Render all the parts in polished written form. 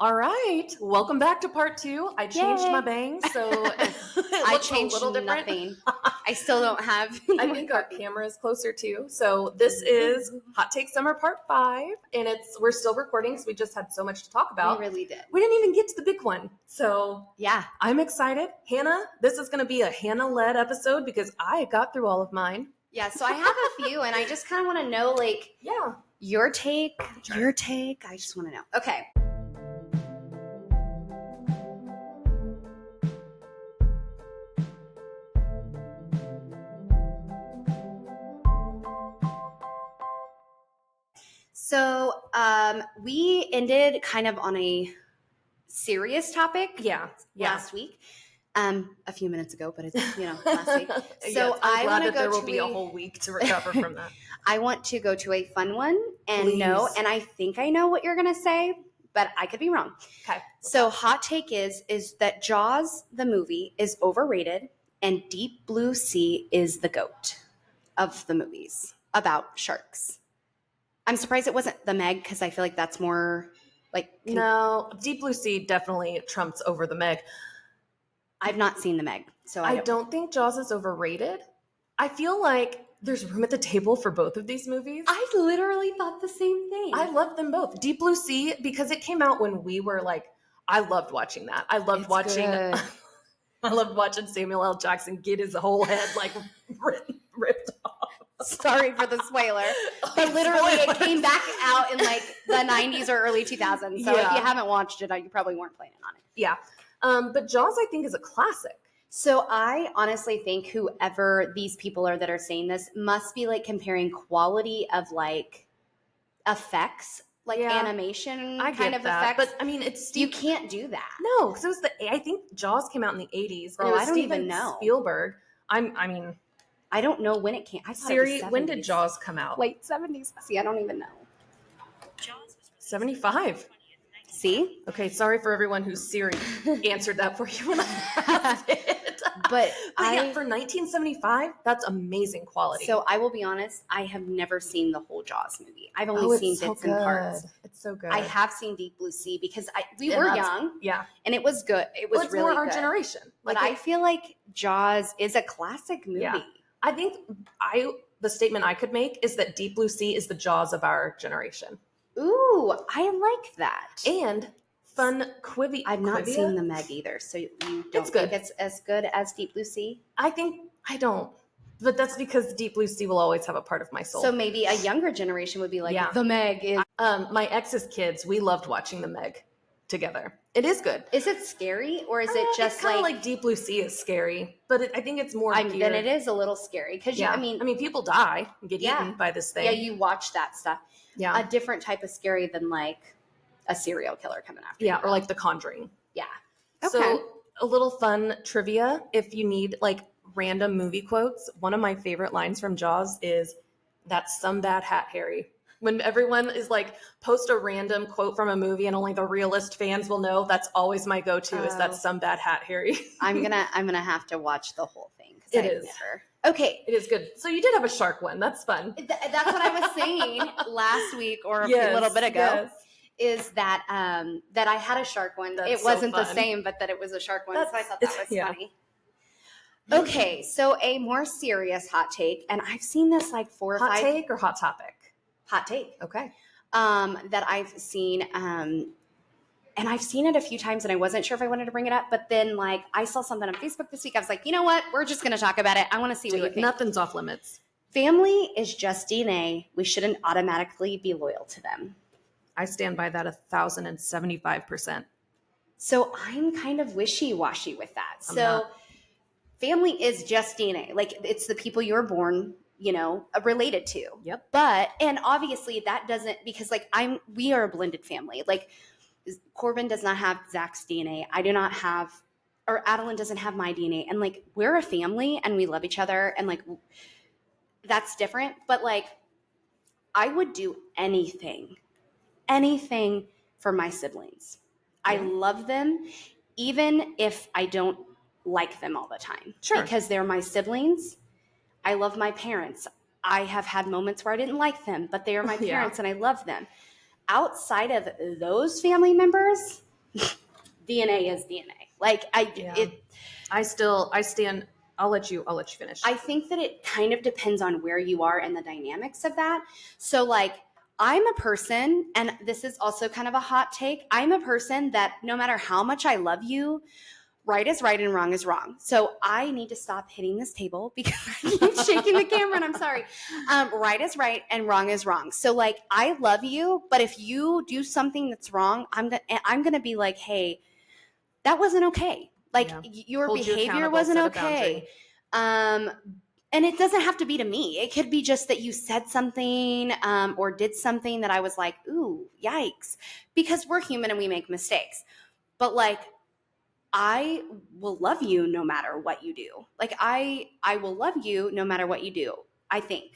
All right, welcome back to part 2. I changed my bangs, so it I looks a changed little different. nothing. I still don't have. I think our camera is closer too. So this is Hot Take Summer Part 5, and we're still recording because we just had so much to talk about. We really did. We didn't even get to the big one. So yeah, I'm excited. Hannah, this is going to be a Hannah-led episode because I got through all of mine. Yeah, so I have a few, and I just kind of want to know, your take. Sure. Your take. I just want to know. Okay. So we ended kind of on a serious topic last week. A few minutes ago, but it's, last week. So I'm glad that there will be a whole week to recover from that. I want to go to a fun one and and I think I know what you're going to say, but I could be wrong. Okay. So hot take is that Jaws, the movie, is overrated and Deep Blue Sea is the GOAT of the movies about sharks. I'm surprised it wasn't The Meg because I feel like that's more like... No, Deep Blue Sea definitely trumps over The Meg. I've not seen The Meg, so I don't think Jaws is overrated. I feel like there's room at the table for both of these movies. I literally thought the same thing. I love them both. Deep Blue Sea, because it came out when we were I loved watching that. I loved watching Samuel L. Jackson get his whole head ripped off. Sorry for the spoiler, but literally it came back out in the 90s or early 2000s. So if you haven't watched it, you probably weren't planning on it. Yeah. But Jaws, I think, is a classic. So I honestly think whoever these people are that are saying this must be comparing quality of effects, animation kind of effects. But I mean, you can't do that. No, because I think Jaws came out in the 80s. And I don't even know. Spielberg. I don't know when it came. Siri, when did Jaws come out? Late 70s. See, I don't even know. Jaws was 75. See? Okay, sorry for everyone whose Siri answered that for you when I asked it. But for 1975, that's amazing quality. So I will be honest, I have never seen the whole Jaws movie. I've only seen bits and parts. It's so good. I have seen Deep Blue Sea because we were young. Yeah. And it was good. It was really more our good. generation. But I feel like Jaws is a classic movie. Yeah. I think the statement I could make is that Deep Blue Sea is the Jaws of our generation. Ooh, I like that. And fun Quivy. I've not seen The Meg either, so you don't think it's as good as Deep Blue Sea? I don't. But that's because Deep Blue Sea will always have a part of my soul. So maybe a younger generation would be like, The Meg is... my ex's kids, we loved watching The Meg together. It is good. Is it scary, or is it just it's like Deep Blue Sea is scary, but I think it's more then it is a little scary because I mean people die and get eaten by this thing. Yeah, you watch that stuff. Yeah, a different type of scary than a serial killer coming after you. Yeah, or The Conjuring. Yeah. Okay. So a little fun trivia if you need random movie quotes. One of my favorite lines from Jaws is, "That's some bad hat, Harry." When everyone is post a random quote from a movie and only the realist fans will know, that's always my go-to is "That's some bad hat, Harry." I'm gonna have to watch the whole thing. It is. Okay. It is good. So you did have a shark one. That's fun. That's what I was saying last week or a little bit ago. Is that that I had a shark one. It wasn't the same, but that it was a shark one. So I thought that was funny. Okay, so a more serious hot take, and I've seen this 4 or 5. Hot take or hot topic? Hot take. Okay. That I've seen, and I've seen it a few times, and I wasn't sure if I wanted to bring it up, but then I saw something on Facebook this week. I was like, you know what? We're just going to talk about it. I want to see what you think. Nothing's off limits. Family is just DNA. We shouldn't automatically be loyal to them. I stand by that 1,075%. So I'm kind of wishy-washy with that. Family is just DNA. It's the people you were born, related to. Yep. But, and obviously that doesn't, because we are a blended family. Corbin does not have Zach's DNA. I do not have, or Adeline doesn't have my DNA. And we're a family and we love each other. And that's different. But I would do anything for my siblings. I love them, even if I don't like them all the time. Sure. Because they're my siblings. I love my parents. I have had moments where I didn't like them, but they are my parents and I love them. Outside of those family members, DNA is DNA. Like Yeah. I stand. I'll let you finish. I think that it kind of depends on where you are and the dynamics of that. So like I'm a person, and this is also kind of a hot take. I'm a person that no matter how much I love you, right is right and wrong is wrong. So I need to stop hitting this table because I keep shaking the camera, and I'm sorry. Right is right and wrong is wrong. So like I love you, but if you do something that's wrong, I'm gonna be like, hey, that wasn't okay. Like Yeah. your Hold you behavior accountable, wasn't set a okay. boundary. And it doesn't have to be to me. It could be just that you said something or did something that I was like, ooh, yikes. Because we're human and we make mistakes. But like, I will love you no matter what you do. Like I will love you no matter what you do. I think.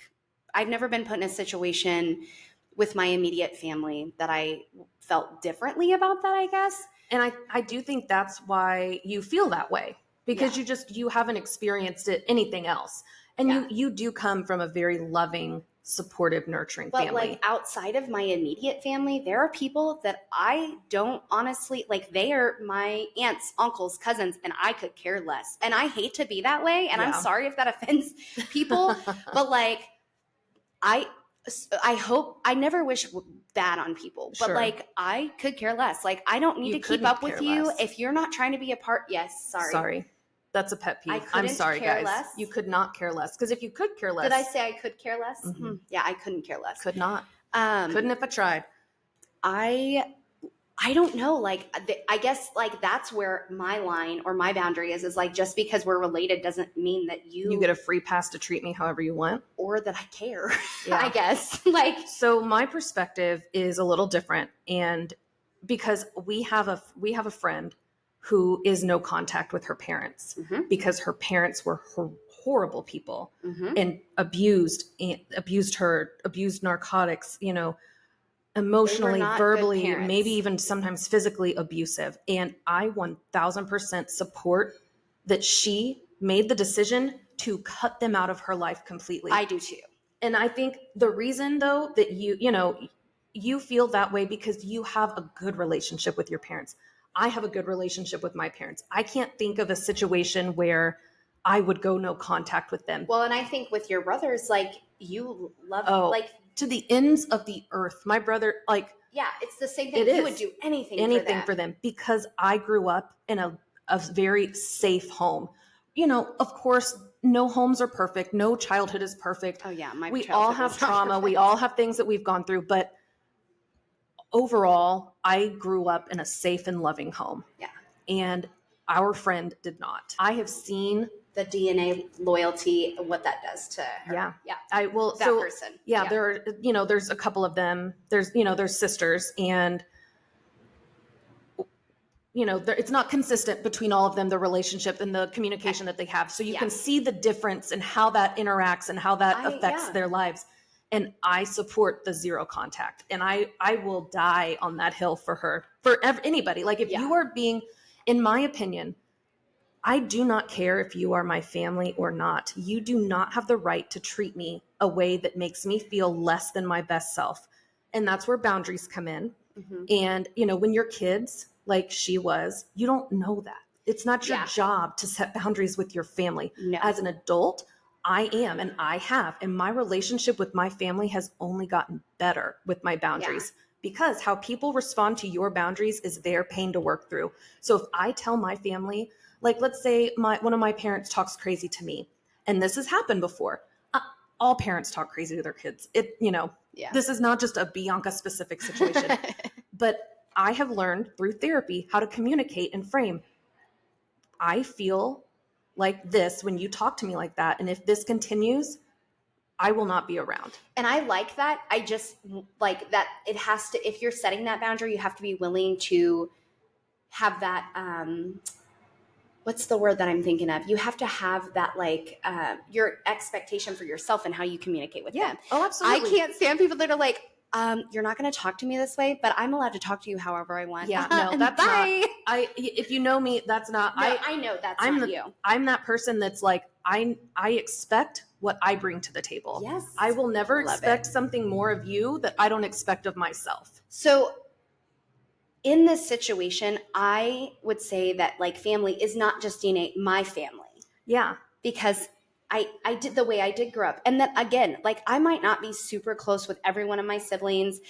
I've never been put in a situation with my immediate family that I felt differently about that, I guess. And I do think that's why you feel that way, because Yeah. you haven't experienced anything else. And Yeah. you do come from a very loving, supportive, nurturing But family. like outside of my immediate family, there are people that I don't honestly like. They are my aunts, uncles, cousins, and I could care less. And I hate to be that way. And I'm Yeah. sorry if that offends people, but like I I hope I never wish bad on people, but Sure. like I could care less. Like I don't need You to keep couldn't up with care you less. if you're not trying to be a part. Yes, sorry. That's a pet I peeve. I'm couldn't sorry, care guys. less. You could not care less. Because if you could care less, Did I say I could care less? Mhm. Yeah, I couldn't care less. Could not. Couldn't if I tried. I don't know. Like, I guess like that's where my line or my boundary is like just because we're related doesn't mean that You get a free pass to treat me however you want. or that I care. Yeah. I guess. Like, so my perspective is a little different, and because we have a friend who is no contact with her parents Mhm. because her parents were horrible people Mhm. and abused her, abused narcotics, emotionally, not good verbally, parents. maybe even sometimes physically abusive. And I 1000% support that she made the decision to cut them out of her life completely. I do too. And I think the reason though that you feel that way because you have a good relationship with your parents. I have a good relationship with my parents. I can't think of a situation where I would go no contact with them. Well, and I think with your brothers, like you love, Oh, like to the ends of the earth. My brother, like, yeah, it's the same thing. it You is would do anything for them because I grew up in a very safe home. Of course, no homes are perfect. No childhood is perfect. Oh yeah, my we childhood all have was not trauma. perfect. We all have things that we've gone through, but overall, I grew up in a safe and loving home. Yeah. And our friend did not. I have seen the DNA loyalty, what that does to her. Yeah. Yeah. I will. That So person. yeah, Yeah. there are, there's a couple of them. There's sisters, and it's not consistent between all of them, the relationship and the communication that they have. So you Yeah. can see the difference in how that interacts and how that affects yeah. their lives. And I support the zero contact, and I will die on that hill for her, for anybody. Like if Yeah. you are being, in my opinion, I do not care if you are my family or not. You do not have the right to treat me a way that makes me feel less than my best self. And that's where boundaries come in. Mhm. And, when you're kids, like she was, you don't know that. It's not your Yeah. job to set boundaries with your family. No. As an adult, I am, and I have. And my relationship with my family has only gotten better with my boundaries. Because how people respond to your boundaries is their pain to work through. So if I tell my family, like let's say one of my parents talks crazy to me, and this has happened before. All parents talk crazy to their kids. Yeah. This is not just a Bianca specific situation, but I have learned through therapy how to communicate and frame. I feel like this when you talk to me like that, and if this continues, I will not be around. And I like that. I just like that it has to, if you're setting that boundary, you have to be willing to have that, what's the word that I'm thinking of? You have to have that, like, your expectation for yourself and how you communicate with them. Oh, absolutely. I can't stand people that are like, you're not going to talk to me this way, but I'm allowed to talk to you however I want. Yeah, no, and that's bye. not. If you know me, that's not. No, I know that's I'm not you. I'm that person that's like I expect what I bring to the table. Yes, I will never love expect it. something more of you that I don't expect of myself. So in this situation, I would say that like family is not just DNA, my family. Yeah. Because I did the way I did grow up. And then again, like I might not be super close with every one of my siblings.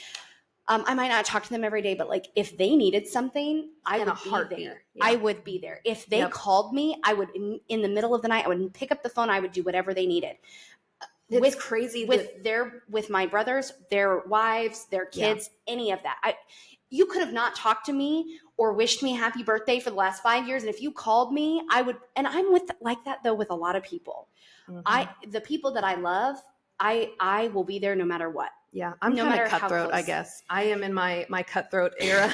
I might not talk to them every day, but like if they needed something, I In a would be heartbeat. there. Yeah. I would be there. If they Yep. called me, I would in the middle of the night, I would pick up the phone. I would do whatever they needed. It's crazy with my brothers, their wives, their kids, any of that. You could have not talked to me or wished me happy birthday for the last 5 years, and if you called me, I would. And I'm with like that though with a lot of people. The people that I love, I will be there no matter what. Yeah, I'm no kind of matter how cutthroat, I close. guess. I am in my cutthroat era.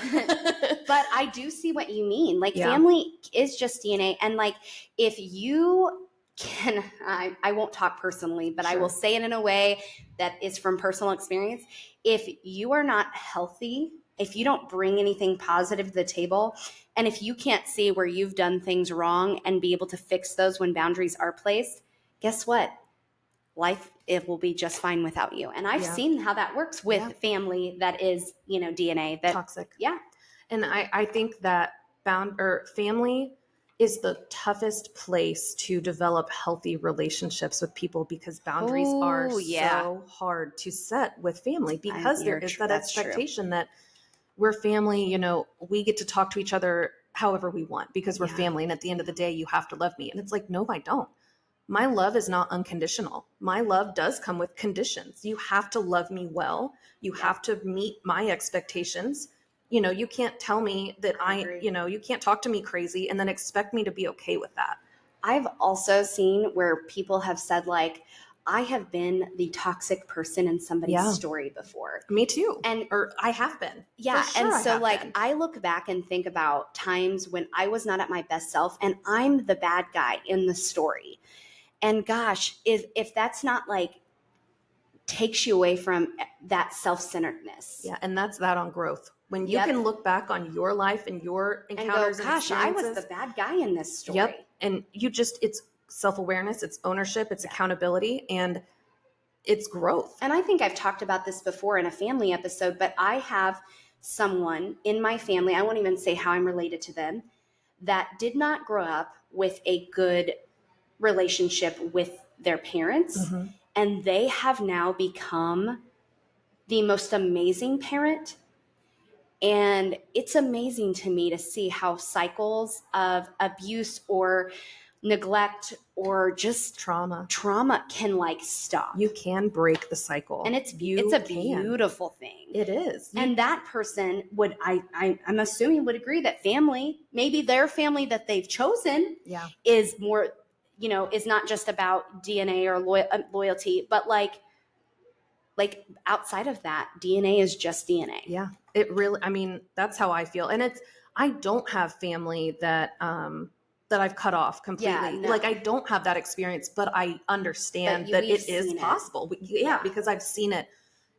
But I do see what you mean. Like Yeah. family is just DNA. And like if you can, I won't talk personally, but I will Sure. say it in a way that is from personal experience. If you are not healthy, if you don't bring anything positive to the table, and if you can't see where you've done things wrong and be able to fix those when boundaries are placed, guess what? Life, it will be just fine without you. And I've seen how that works with family that is, DNA that toxic. Yeah. And I think that family is the toughest place to develop healthy relationships with people, because boundaries are so hard to set with family, because there is that expectation that we're family, we get to talk to each other however we want because we're family. And at the end of the day, you have to love me. And it's like, no, I don't. My love is not unconditional. My love does come with conditions. You have to love me well. You have to meet my expectations. You can't tell me that you can't talk to me crazy and then expect me to be okay with that. I've also seen where people have said like, I have been the toxic person in somebody's story before. Me too. Or I have been. Yeah. And so I look back and think about times when I was not at my best self and I'm the bad guy in the story. And gosh, if that's not like takes you away from that self-centeredness. Yeah. And that's that on growth. When you can look back on your life and your encounters and gosh, I was the bad guy in this story. Yep. And it's self-awareness, it's ownership, it's accountability, and it's growth. And I think I've talked about this before in a family episode, but I have someone in my family, I won't even say how I'm related to them, that did not grow up with a good relationship with their parents. Mm-hmm. And they have now become the most amazing parent. And it's amazing to me to see how cycles of abuse or neglect or just trauma can like stop. You can break the cycle. And it's a beautiful thing. It is. And that person would, I'm assuming would agree that family, maybe their family that they've chosen is more, is not just about DNA or loyalty, but like outside of that, DNA is just DNA. Yeah, it really, that's how I feel. And I don't have family that I've cut off completely. Yeah, no. Like I don't have that experience, but I understand that it is possible. Because I've seen it,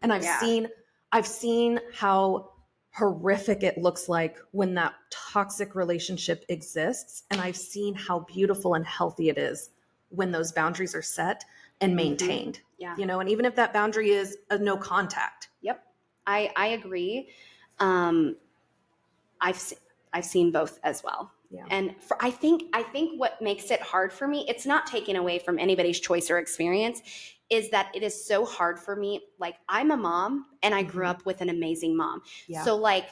and I've seen how horrific it looks like when that toxic relationship exists. And I've seen how beautiful and healthy it is when those boundaries are set and maintained. Yeah. And even if that boundary is a no contact. Yep. I agree. I've seen both as well. Yeah. And I think what makes it hard for me, it's not taking away from anybody's choice or experience, is that it is so hard for me. Like I'm a mom and I grew up with an amazing mom. Yeah. So like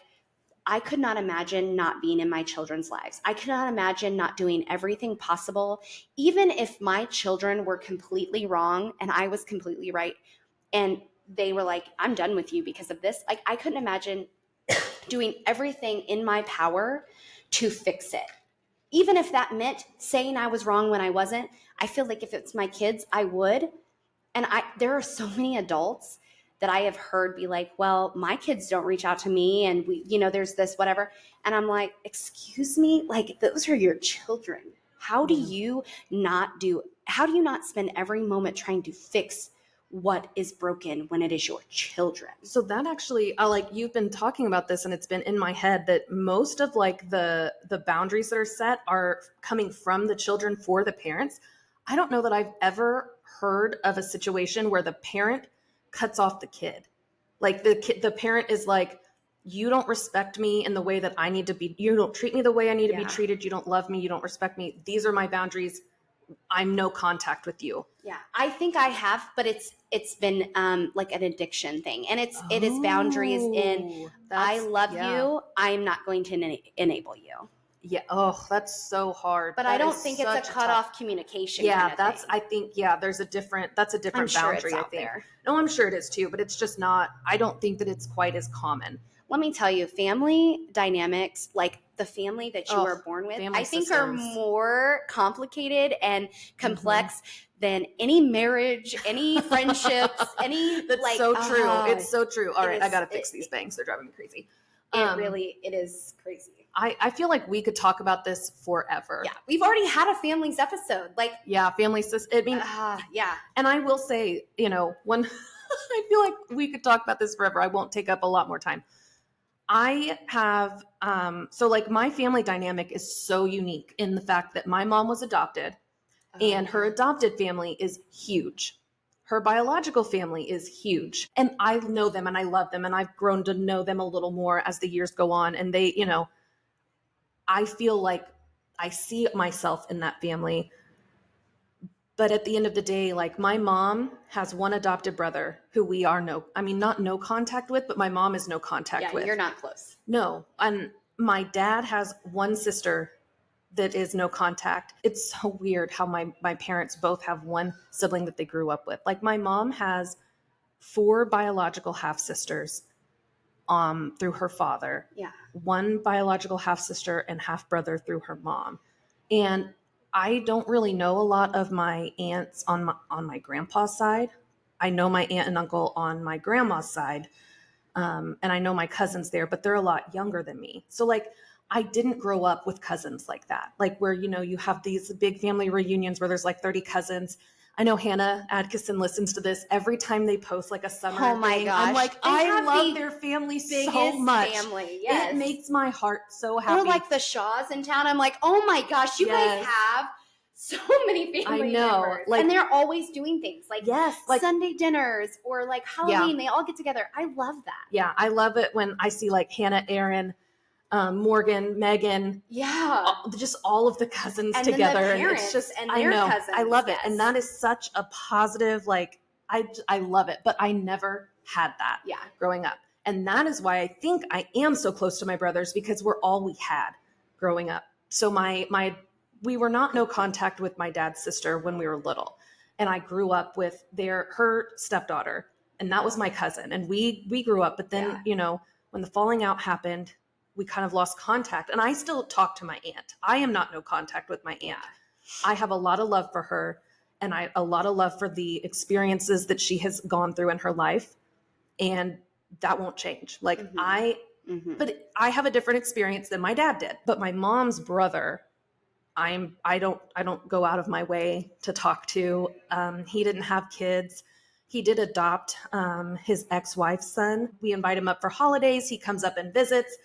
I could not imagine not being in my children's lives. I could not imagine not doing everything possible, even if my children were completely wrong and I was completely right. And they were like, I'm done with you because of this. Like I couldn't imagine doing everything in my power to fix it. Even if that meant saying I was wrong when I wasn't. I feel like if it's my kids, I would. And there are so many adults that I have heard be like, well, my kids don't reach out to me and we, there's this, whatever. And I'm like, excuse me, like those are your children. How do you not spend every moment trying to fix what is broken when it is your children? So that actually, you've been talking about this and it's been in my head that most of like the boundaries that are set are coming from the children for the parents. I don't know that I've ever heard of a situation where the parent cuts off the kid. Like the parent is like, you don't respect me in the way that I need to be. You don't treat me the way I need to be Yeah. treated. You don't love me. You don't respect me. These are my boundaries. I'm no contact with you. Yeah, I think I have, but it's been like an addiction thing, and it is boundaries in I love you. I'm not going to enable you. Yeah. Oh, that's so hard. But I don't think it's a cutoff communication. Yeah, kind of that's. thing. I think that's a different I'm sure boundary. it's out I think. there. No, I'm sure it is too, but it's just not. I don't think that it's quite as common. Let me tell you, family dynamics, like the family that you were born with, I think are more complicated and complex than any marriage, any friendships, any. That's so true. It's so true. All right, I gotta fix these bangs. They're driving me crazy. It is crazy. I feel like we could talk about this forever. Yeah, we've already had a families episode. Like, yeah, family. I mean, yeah. And I will say, when I feel like we could talk about this forever. I won't take up a lot more time. I have, so like my family dynamic is so unique in the fact that my mom was adopted and her adopted family is huge. Her biological family is huge. And I know them and I love them and I've grown to know them a little more as the years go on. And they, I feel like I see myself in that family. But at the end of the day, like my mom has one adopted brother who we are not no contact with, but my mom is no contact with. You're not close. No. And my dad has one sister that is no contact. It's so weird how my parents both have one sibling that they grew up with. Like my mom has 4 biological half sisters through her father. Yeah. 1 biological half sister and half brother through her mom. And I don't really know a lot of my aunts on my grandpa's side. I know my aunt and uncle on my grandma's side. And I know my cousins there, but they're a lot younger than me. So like, I didn't grow up with cousins like that. Like where, you have these big family reunions where there's like 30 cousins. I know Hannah Adkison listens to this every time they post like a summer Oh my thing. gosh. I'm like, I love their family so much. Family, yes. It makes my heart so happy. Or like the Shaws in town. I'm like, oh my gosh, you guys have so many family members. Like, and they're always doing things like Sunday dinners or like Halloween. They all get together. I love that. Yeah, I love it when I see like Hannah, Aaron, Morgan, Megan, just all of the cousins and together, then the and it's just and their cousins. I love it, and that is such a positive. Like I love it, but I never had that growing up, and that is why I think I am so close to my brothers because we're all we had growing up. So we were not no contact with my dad's sister when we were little, and I grew up with her stepdaughter, and that was my cousin, and we grew up. But then when the falling out happened, we kind of lost contact. And I still talk to my aunt. I am not no contact with my aunt. Yeah. I have a lot of love for her and a lot of love for the experiences that she has gone through in her life. And that won't change. Like but I have a different experience than my dad did. But my mom's brother, I don't go out of my way to talk to. He didn't have kids. He did adopt his ex-wife's son. We invite him up for holidays. He comes up and visits.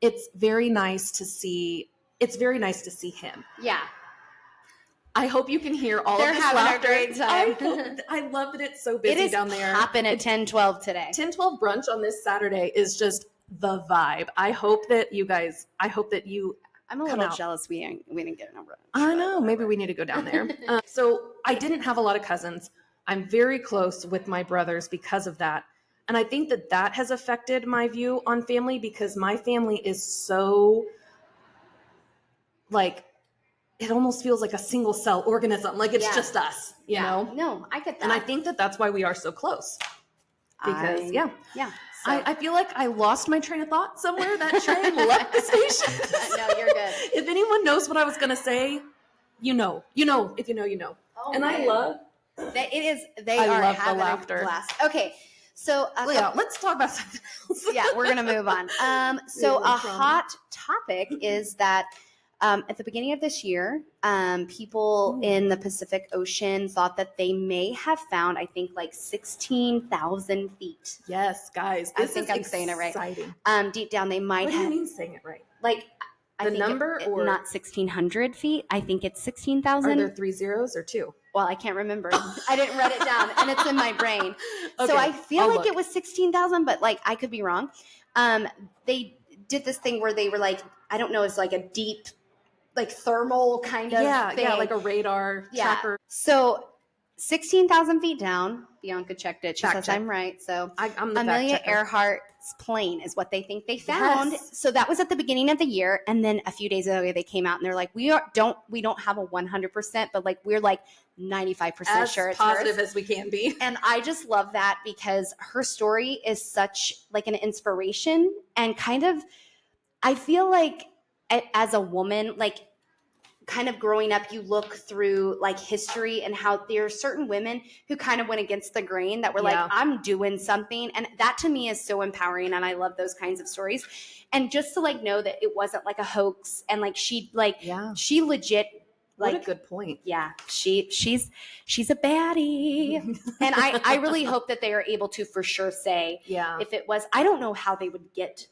It's very nice to see him. Yeah. I hope you can hear all of this having laughter. A great time. I love that it's so busy down there. It is popping at 10:12 today. 10:12 brunch on this Saturday is just the vibe. I hope that you I'm a little jealous we didn't get a number. I know. Maybe we need to go down there. So I didn't have a lot of cousins. I'm very close with my brothers because of that. And I think that has affected my view on family because my family is so like, it almost feels like a single cell organism. Like it's just us, you know? No, I get that. And I think that's why we are so close. Because Yeah. So. I feel like I lost my train of thought somewhere. That train left the station. No, you're good. If anyone knows what I was going to say, you know. If you know, you know. Oh, and man. I love. They are love having the laughter. A blast. Okay. So let's talk about something else. Yeah, we're going to move on. So a hot topic is that at the beginning of this year, people in the Pacific Ocean thought that they may have found, I think, like 16,000 feet. Yes, guys. I think I'm saying it right. Deep down, they might have. What do you mean saying it right? Like, I think number or not 1,600 feet. I think it's 16,000. Are there 3 zeros or 2? Well, I can't remember. I didn't write it down, and it's in my brain. Okay, so I feel like it was 16,000, but like I could be wrong. They did this thing where they were like, I don't know, it's like a deep, like thermal kind of thing. Yeah, like a radar tracker. So 16,000 feet down, Bianca checked it. She says check. I'm right. So I'm the Amelia fact checker. Earhart's plane is what they think they found. Yes. So that was at the beginning of the year, and then a few days ago they came out and they're like, we don't have a 100%, but like we're like 95% sure it's positive hers. as we can be. And I just love that because her story is such like an inspiration, and kind of I feel like as a woman, like kind of growing up, you look through like history and how there are certain women who kind of went against the grain that were like, I'm doing something. And that to me is so empowering. And I love those kinds of stories. And just to like know that it wasn't like a hoax, and like she legit, like, what a good point. Yeah, she's a baddie. And I really hope that they are able to for sure say, if it was, I don't know how they would get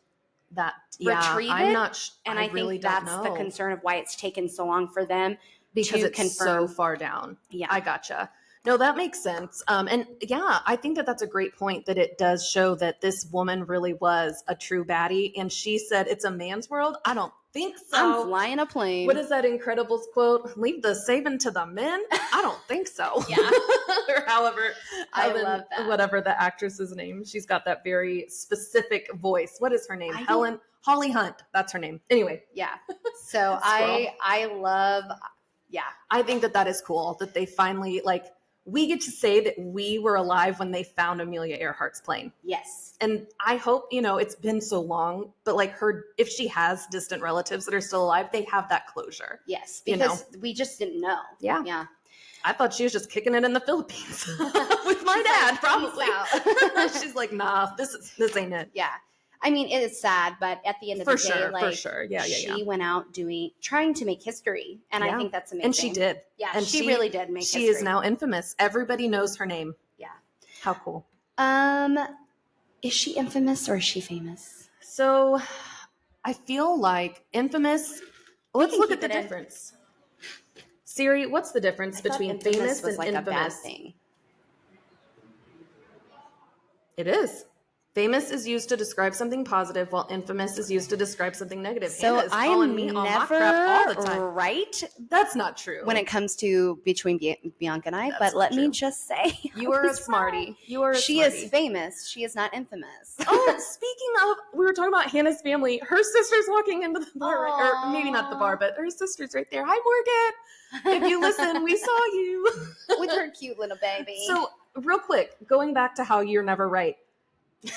that retrieve I'm it. not And I really think that's the concern of why it's taken so long for them, because to it's confirm. so far down. Yeah, I gotcha. No, that makes sense. And yeah, I think that that's a great point, that it does show that this woman really was a true baddie. And she said, it's a man's world. I don't think so. I'm flying a plane. What is that Incredibles quote? Leave the saving to the men? I don't think so. Yeah. Or however, I love that. Whatever the actress's name. She's got that very specific voice. What is her name? Holly Hunt. That's her name. Anyway. Yeah. So I love, I think that is cool that they finally, like, we get to say that we were alive when they found Amelia Earhart's plane. Yes. And I hope, it's been so long, but like if she has distant relatives that are still alive, they have that closure. Yes. Because we just didn't know. Yeah. Yeah. I thought she was just kicking it in the Philippines with my dad, probably. She's like, nah, this ain't it. Yeah. I mean, it is sad, but at the end of the day, like, for sure. Yeah. She went out trying to make history. And I think that's amazing. And she did. Yeah. And she really did make history. She is now infamous. Everybody knows her name. Yeah. How cool. Is she infamous or is she famous? So I feel like infamous. Let's look at the difference. Siri, what's the difference between famous and infamous? A bad thing. It is. Famous is used to describe something positive, while infamous is used to describe something negative. So I am never all the time. Right. That's not true. When it comes to between Bianca and I, but let me just say, you are a smarty. She is famous. She is not infamous. Oh, speaking of, we were talking about Hannah's family. Her sister's walking into the bar, or maybe not the bar, but her sister's right there. Hi, Morgan. If you listen, we saw you with her cute little baby. So, real quick, going back to how you're never right.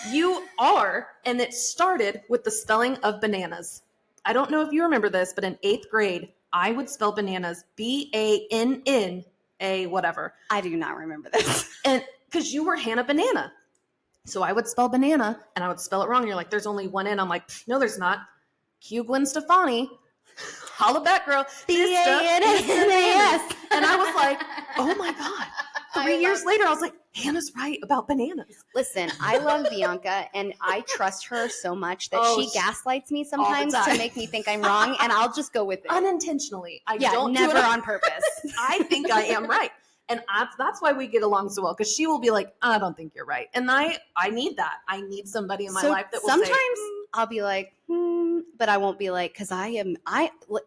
You are, and it started with the spelling of bananas. I don't know if you remember this, but in 8th grade, I would spell bananas BANNA whatever. I do not remember this. And because you were Hannah Banana. So I would spell banana, and I would spell it wrong. You're like, there's only one N. I'm like, no, there's not. Q Gwen Stefani. Holla back, girl. BANNAS. And I was like, oh my God. 3 years later, I was like, Hannah's right about bananas. Listen, I love Bianca, and I trust her so much that she gaslights me sometimes to make me think I'm wrong, and I'll just go with it. Unintentionally. Never on purpose. I think I am right. And that's why we get along so well, because she will be like, I don't think you're right. And I need that. I need somebody in my life that will sometimes say, I'll be like, but I won't be like, because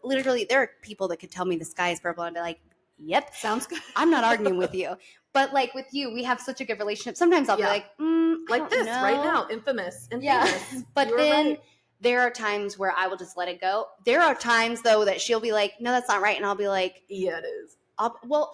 literally, there are people that could tell me the sky is purple and be like, yep. Sounds good. I'm not arguing with you. But like with you, we have such a good relationship. Sometimes I'll be like, like this right now, infamous and famous. But then there are times where I will just let it go. There are times though that she'll be like, no, that's not right. And I'll be like, yeah, it is. I will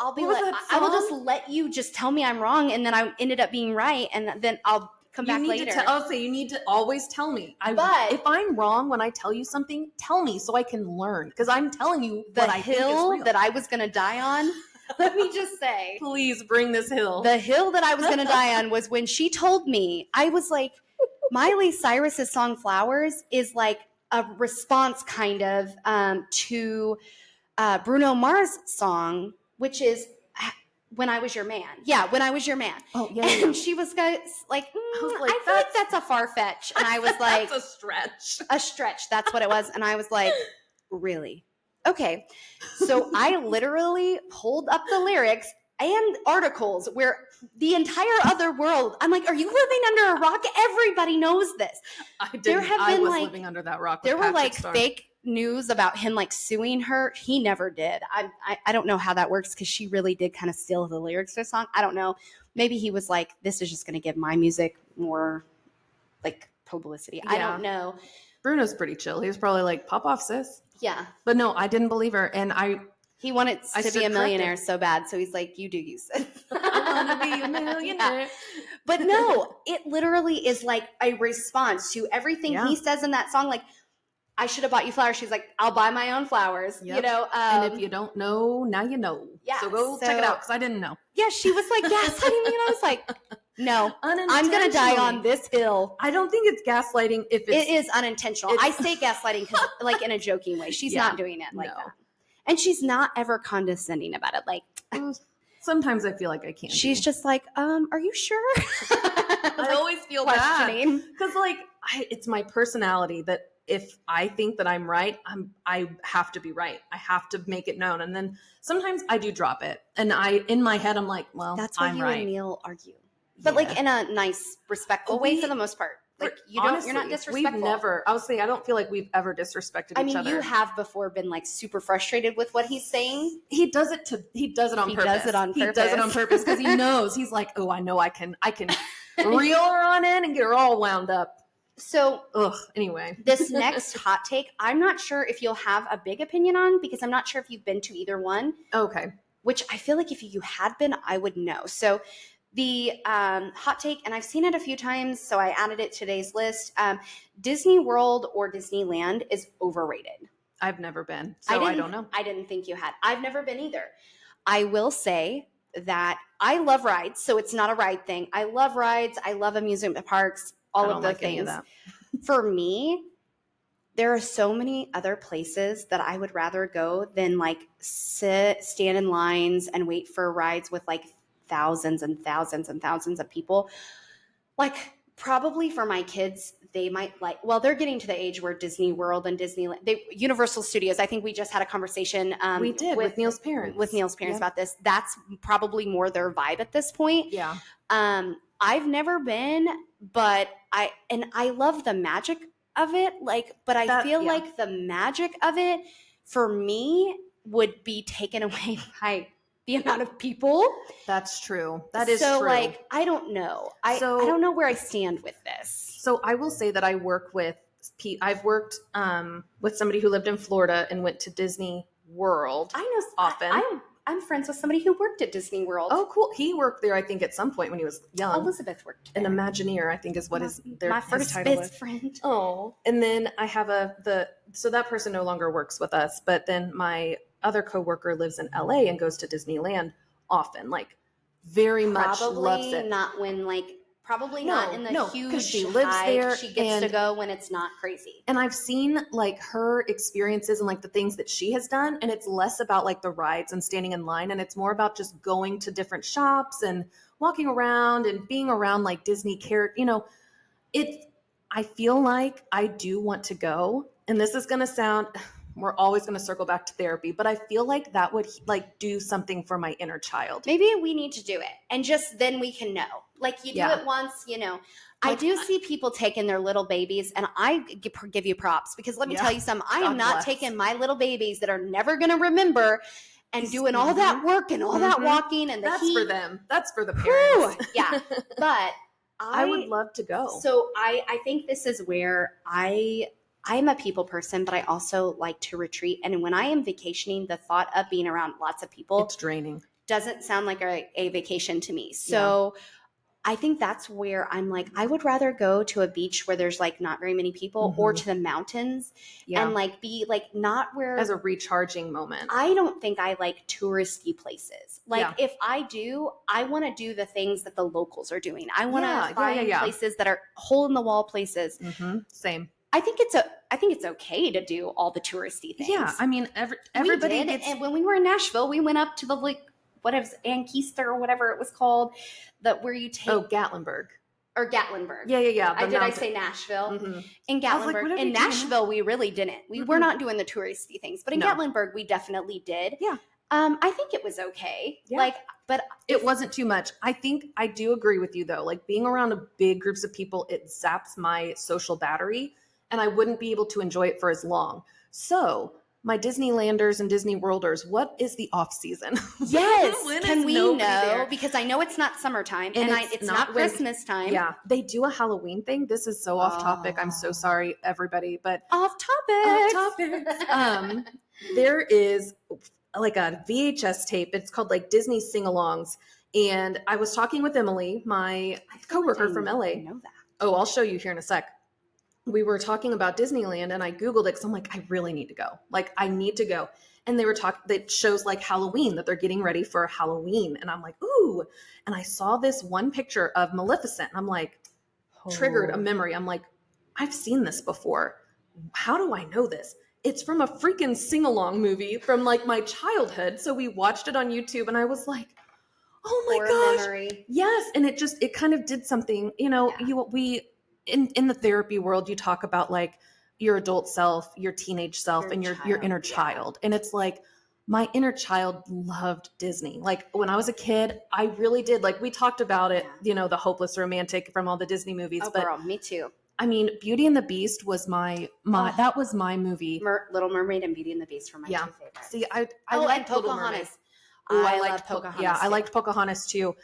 just let you just tell me I'm wrong. And then I ended up being right. And then I'll come back later. You need to always tell me. But if I'm wrong when I tell you something, tell me so I can learn. Because I'm telling you what I think is real. That I was going to die on. Let me just say. Please bring this hill. The hill that I was going to die on was when she told me, I was like, Miley Cyrus's song Flowers is like a response kind of to Bruno Mars' song, which is When I Was Your Man. Yeah, When I Was Your Man. Oh, yeah. And she was like, I feel like that's a far fetch. And I was like, that's a stretch. A stretch. That's what it was. And I was like, really? Okay. So I literally pulled up the lyrics and articles where the entire other world, I'm like, are you living under a rock? Everybody knows this. I was living under that rock. There were Patrick like Star. fake news about him like suing her. He never did. I don't know how that works because she really did kind of steal the lyrics to the song. I don't know. Maybe he was like, this is just going to give my music more like publicity. I don't know. Bruno's pretty chill. He was probably like, pop off, sis. Yeah. But no, I didn't believe her. And he wanted to be a millionaire so bad. So he's like, you do use it. I want to be a millionaire. Yeah. But no, it literally is like a response to everything he says in that song. Like, I should have bought you flowers. She's like, I'll buy my own flowers. Yep. You know? And if you don't know, now you know. Yeah. So go check it out because I didn't know. Yeah, she was like gaslighting me. And I was like, no, I'm going to die on this hill. I don't think it's gaslighting if it's... It is unintentional. I say gaslighting because like in a joking way. She's not doing it like that. And she's not ever condescending about it. Like, sometimes I feel like I can't. She's just like, are you sure? I always feel questioning because like it's my personality that if I think that I'm right, I have to be right. I have to make it known. And then sometimes I do drop it. And in my head, I'm like, well, that's why I'm you right. and Neil argue. But like in a nice, respectful way for the most part. Like honestly, you're not disrespectful. I was saying, I don't feel like we've ever disrespected each other. You have before been like super frustrated with what he's saying. He does it on purpose. He does it on purpose because he knows. He's like, oh, I know I can reel her on in and get her all wound up. So anyway, this next hot take, I'm not sure if you'll have a big opinion on because I'm not sure if you've been to either one. Okay. Which I feel like if you had been, I would know. So the hot take, and I've seen it a few times, so I added it to today's list. Disney World or Disneyland is overrated. I've never been, so I don't know. I didn't think you had. I've never been either. I will say that I love rides, so it's not a ride thing. I love rides. I love amusement parks, all of the things. Any of that. For me, there are so many other places that I would rather go than like stand in lines and wait for rides with like thousands and thousands and thousands of people. Like probably for my kids, they might like, well, they're getting to the age where Disney World and Disneyland, Universal Studios, I think we just had a conversation. We did with Neil's parents. With Neil's parents about this. That's probably more their vibe at this point. Yeah. I've never been, but I love the magic of it. Like, but I feel like the magic of it for me would be taken away by the amount of people. That's true. That is so true. Like, I don't know. I don't know where I stand with this. So I will say that I've worked with somebody who lived in Florida and went to Disney World. I know often. I'm friends with somebody who worked at Disney World. Oh, cool. He worked there, I think, at some point when he was young. Elizabeth worked there. An Imagineer, I think, is what my first best friend. Oh, and then I have so that person no longer works with us, but then my other coworker lives in LA and goes to Disneyland often, like very much loves it. Probably not in the huge because she lives there. She gets to go when it's not crazy. And I've seen like her experiences and like the things that she has done. And it's less about like the rides and standing in line. And it's more about just going to different shops and walking around and being around like Disney characters. I feel like I do want to go. And this is going to sound, we're always going to circle back to therapy, but I feel like that would like do something for my inner child. Maybe we need to do it. And just then we can know. Like you do it once, I do see people taking their little babies, and I give you props because let me tell you something. I am not taking my little babies that are never going to remember and doing all that work and all that walking and the That's heat. For them. That's for the parents. Yeah. But I would love to go. So I think this is where I'm a people person, but I also like to retreat. And when I am vacationing, the thought of being around lots of people, it's draining. Doesn't sound like a vacation to me. So I think that's where I'm like, I would rather go to a beach where there's like not very many people or to the mountains and like be like not where as a recharging moment. I don't think I like touristy places. Like if I do, I want to do the things that the locals are doing. I want to find places that are hole in the wall places. Same. I think it's okay to do all the touristy things. Yeah. I mean, everybody did. And when we were in Nashville, we went up to the what is Ankeister or whatever it was called, where you take Gatlinburg. Or Gatlinburg. Yeah. I say Nashville? In Gatlinburg. In Nashville, we really didn't. We were not doing the touristy things, but in Gatlinburg, we definitely did. Yeah. I think it was okay. Yeah. Like, but It wasn't too much. I think I do agree with you though. Like being around a big groups of people, it zaps my social battery and I wouldn't be able to enjoy it for as long. So, my Disneylanders and Disney Worlders, what is the off season? yes, When can is we nobody know? there? Because I know it's not summertime And and it's not when- Christmas time. Yeah, they do a Halloween thing. This is so off topic. I'm so Oh. sorry, everybody, but Off off topic. topic. There is like a VHS tape. It's called like Disney sing-alongs. And I was talking with Emily, my coworker from I LA. know that. Oh, I'll show you here in a sec. We were talking about Disneyland and I Googled it because I'm like, I really need to go. Like, I need to go. And they were talking, that shows like Halloween, that they're getting ready for Halloween. And I'm like, ooh. And I saw this one picture of Maleficent. And I'm like, triggered a memory. I'm like, I've seen this before. How do I know this? It's from a freaking sing-along movie from like my childhood. So we watched it on YouTube and I was like, oh my Core gosh. memory. Yes. And it kind of did something, you know, Yeah. in the therapy world, you talk about like your adult self, your teenage self, and your inner child. And it's like my inner child loved Disney. Like when I was a kid, I really did. Like we talked about it, you know, the hopeless romantic from all the Disney movies. Oh, but girl, me too. I mean, Beauty and the Beast was that was my movie. Little Mermaid and Beauty and the Beast were my two favorites. See, I and liked Little Mermaid. Pocahontas. I love liked Pocahontas. Yeah, I too. liked Pocahontas too.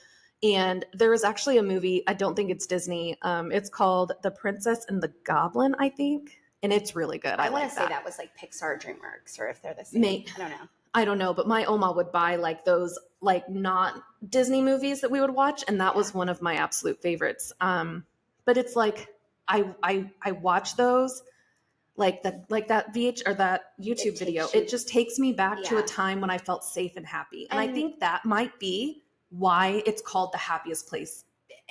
And there was actually a movie, I don't think it's Disney. It's called The Princess and the Goblin, I think. And it's really good. I want like to say that was like Pixar or DreamWorks, or if they're the same. I don't know. I don't know, but my Oma would buy like those like not Disney movies that we would watch, and that was one of my absolute favorites. But it's like I watch those like that VH or that YouTube video. It just takes me back to a time when I felt safe and happy. And I think that might be why it's called the happiest place.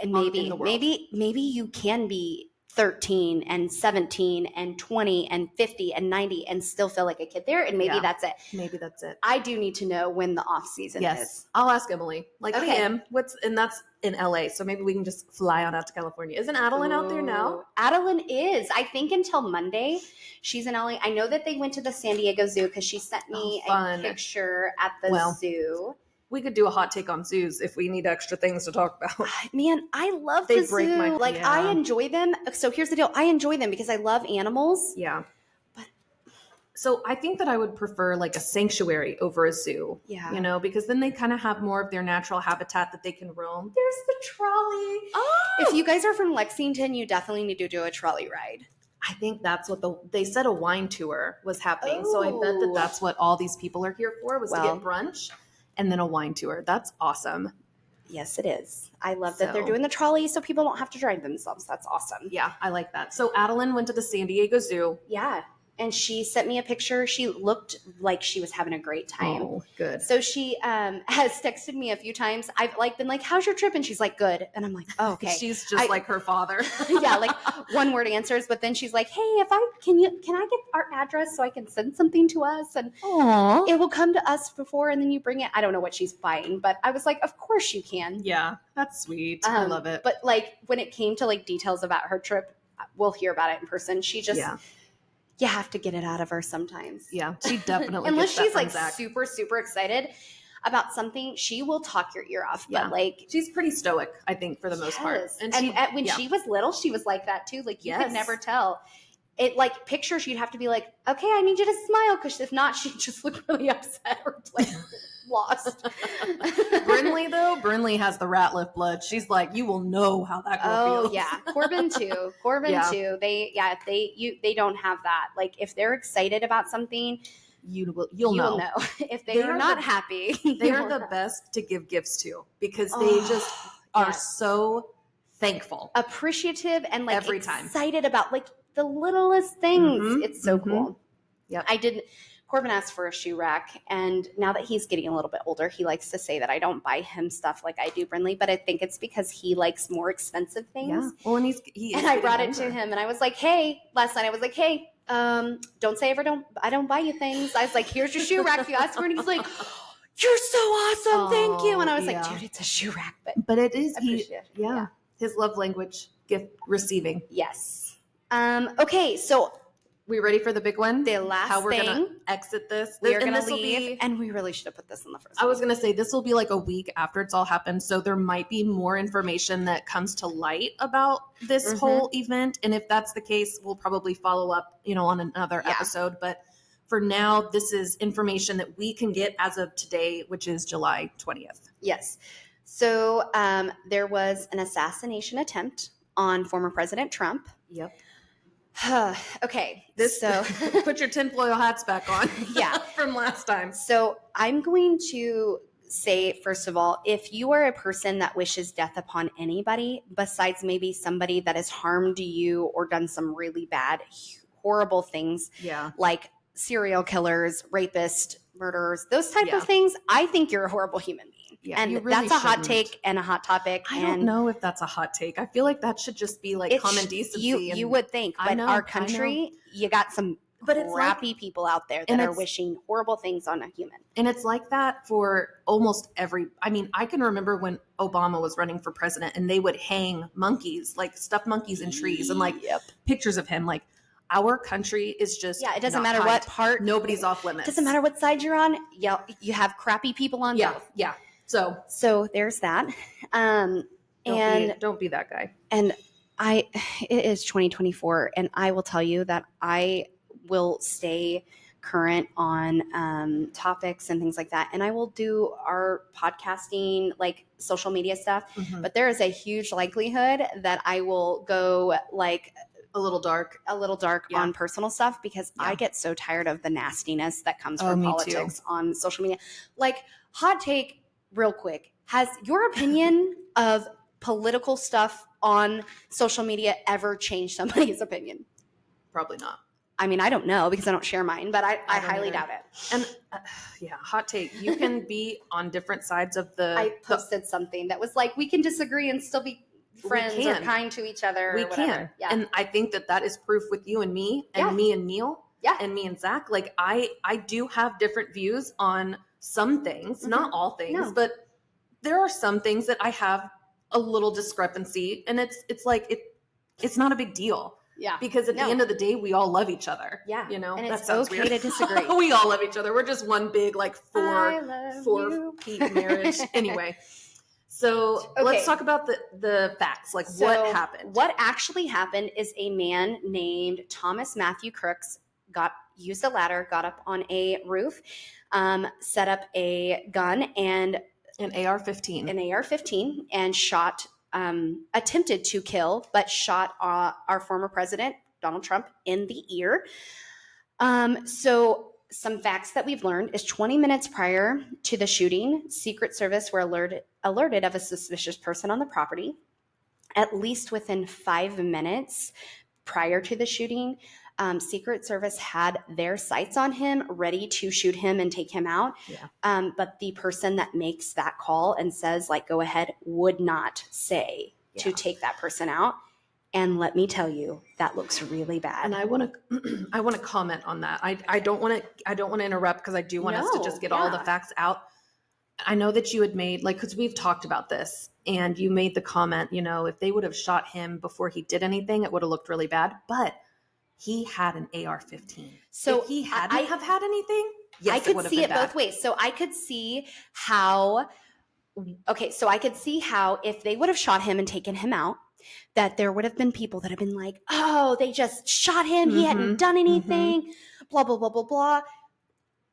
And in the world. maybe you can be 13 and 17 and 20 and 50 and 90 and still feel like a kid there, and maybe that's it. Maybe that's it. I do need to know when the off season is. I'll ask Emily. Like, Okay. hey, Em, and that's in LA, so maybe we can just fly on out to California. Isn't Adeline out there now? Adeline is. I think until Monday. She's in LA. I know that they went to the San Diego Zoo because she sent me a picture at the zoo. We could do a hot take on zoos if we need extra things to talk about. Man, I love the zoo. I enjoy them. So here's the deal. I enjoy them because I love animals. Yeah. So I think that I would prefer like a sanctuary over a zoo. Yeah. You know, because then they kind of have more of their natural habitat that they can roam. There's the trolley. Oh! If you guys are from Lexington, you definitely need to do a trolley ride. I think that's what they said a wine tour was happening. So I bet that that's what all these people are here for, was to get brunch and then a wine tour. That's awesome. Yes, it is. I love that they're doing the trolley so people don't have to drive themselves. That's awesome. Yeah, I like that. So Adeline went to the San Diego Zoo. Yeah. And she sent me a picture. She looked like she was having a great time. Oh, good. So she has texted me a few times. I've been like, how's your trip? And she's like, good. And I'm like, oh, okay. She's just like her father. Yeah, like one word answers. But then she's like, hey, can I get our address so I can send something to us? And it will come to us before, and then you bring it. I don't know what she's buying, but I was like, of course you can. Yeah, that's sweet. I love it. But like when it came to like details about her trip, we'll hear about it in person. She just... Yeah. You have to get it out of her sometimes. Yeah, she definitely unless she's like Zach. super, super excited about something, she will talk your ear off. Yeah. But like she's pretty stoic, I think, for the most part. And when she was little, she was like that too. Like you could never tell. It like pictures, you'd have to be like, okay, I need you to smile, because if not, she'd just look really upset or like lost. Brinley has the Ratliff blood. She's like, you will know how that girl feels. Oh yeah, Corbin too. They don't have that. Like if they're excited about something, you'll know. If they are not happy, they are the best to give gifts to, because they just are so thankful, appreciative, and like every time excited about like the littlest things. Mm-hmm. It's so cool. Yep. Corbin asked for a shoe rack, and now that he's getting a little bit older, he likes to say that I don't buy him stuff like I do Brinley, but I think it's because he likes more expensive things. Yeah. Well, and and I brought it to him, and I was like, hey, last night I was like, hey, don't say I don't buy you things. I was like, here's your shoe rack. You asked for it, and he's like, you're so awesome. Thank you. And I was like, dude, it's a shoe rack. But it is, his love language, gift receiving. Yes. Okay. So We ready for the big one? The last How we're thing, gonna exit this. we are And going to this will leave, be, and we really should have put this in the first I one. was gonna say this will be like a week after it's all happened, so there might be more information that comes to light about this whole event. And if that's the case, we'll probably follow up, on another episode. But for now, this is information that we can get as of today, which is July 20th. Yes. So there was an assassination attempt on former President Trump. Yep. Okay. So put your tinfoil hats back on. Yeah. From last time. So I'm going to say, first of all, if you are a person that wishes death upon anybody, besides maybe somebody that has harmed you or done some really bad, horrible things, like serial killers, rapists, murderers, those type of things, I think you're a horrible human being. Yeah, and really that's a hot take and a hot topic. I don't know if that's a hot take. I feel like that should just be like common decency. You would think, but our country, you got some crappy people out there that are wishing horrible things on a human. And it's like that for almost I can remember when Obama was running for president and they would hang monkeys, like stuffed monkeys in trees and like pictures of him. Like our country is just, it doesn't matter what part. Nobody's off limits. Doesn't matter what side you're on. You have crappy people on both. Yeah. So there's that. Don't be that guy. And it is 2024, and I will tell you that I will stay current on topics and things like that. And I will do our podcasting, like social media stuff. Mm-hmm. But there is a huge likelihood that I will go like a little dark on personal stuff because I get so tired of the nastiness that comes from politics on social media. Like, hot take real quick. Has your opinion of political stuff on social media ever changed somebody's opinion? Probably not. I mean, I don't know because I don't share mine, but I highly doubt it. And hot take. You can be on different sides of the... I posted something that was like, we can disagree and still be friends or kind to each other. We can. Yeah. And I think that is proof with you and me and me and Neil and me and Zach. Like I do have different views on some things, not all things, but there are some things that I have a little discrepancy, and it's like it's not a big deal. Yeah. Because at the end of the day, we all love each other. Yeah. And it's okay to disagree. We all love each other. We're just one big like four-peat marriage. Anyway. So let's talk about the facts. Like what happened? What actually happened is a man named Thomas Matthew Crooks used a ladder, got up on a roof, set up a gun and an AR-15, and shot, attempted to kill, but shot our former president, Donald Trump, in the ear. So some facts that we've learned is 20 minutes prior to the shooting, Secret Service were alerted of a suspicious person on the property. At least within 5 minutes prior to the shooting, Secret Service had their sights on him, ready to shoot him and take him out. Yeah. But the person that makes that call and says, like, go ahead, would not say to take that person out. And let me tell you, that looks really bad. And I want to comment on that. I don't want to interrupt because I do want us to just get all the facts out. I know that you had made, like, because we've talked about this, and you made the comment, if they would have shot him before he did anything, it would have looked really bad. But he had an AR-15. So if he hadn't have had anything, yes, I could see it both ways. So I could see how if they would have shot him and taken him out, that there would have been people that have been like, oh, they just shot him. He hadn't done anything, blah, blah, blah, blah, blah.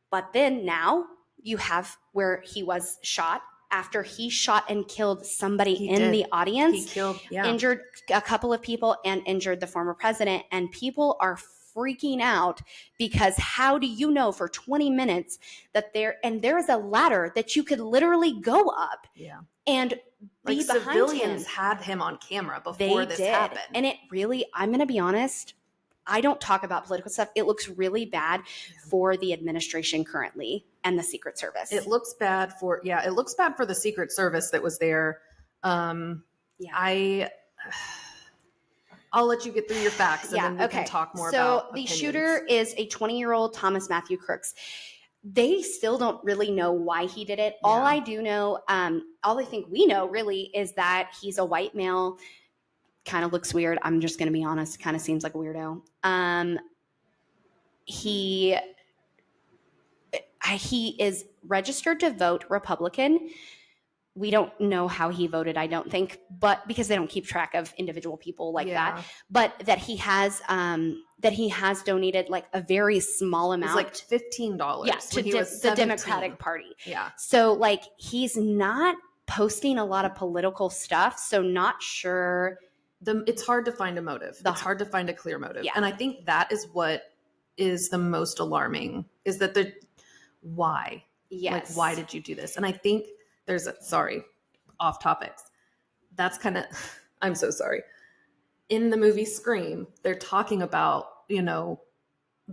But then now you have where he was shot after he shot and killed somebody the audience. He killed, injured a couple of people and injured the former president. And people are freaking out because how do you know for 20 minutes that there is a ladder that you could literally go up and be behind civilians him. Had him on camera before this happened. And it really, I'm going to be honest, I don't talk about political stuff. It looks really bad for the administration currently and the Secret Service. It looks bad for the Secret Service that was there. I'll let you get through your facts and then we can talk more about opinions. The shooter is a 20-year-old Thomas Matthew Crooks. They still don't really know why he did it. Yeah. All I do know, all I think we know really is that he's a white male. Kind of looks weird. I'm just going to be honest. Kind of seems like a weirdo. he is registered to vote Republican. We don't know how he voted, I don't think, but because they don't keep track of individual people like that. But that he has donated like a very small amount. It's like $15. Yeah, to the Democratic Party. Yeah. So like he's not posting a lot of political stuff, so not sure. It's hard to find a motive. It's hard to find a clear motive. Yeah. And I think that is what is the most alarming, is that why? Yes. Like, why did you do this? And I think sorry, off topics. That's kind of, I'm so sorry. In the movie Scream, they're talking about,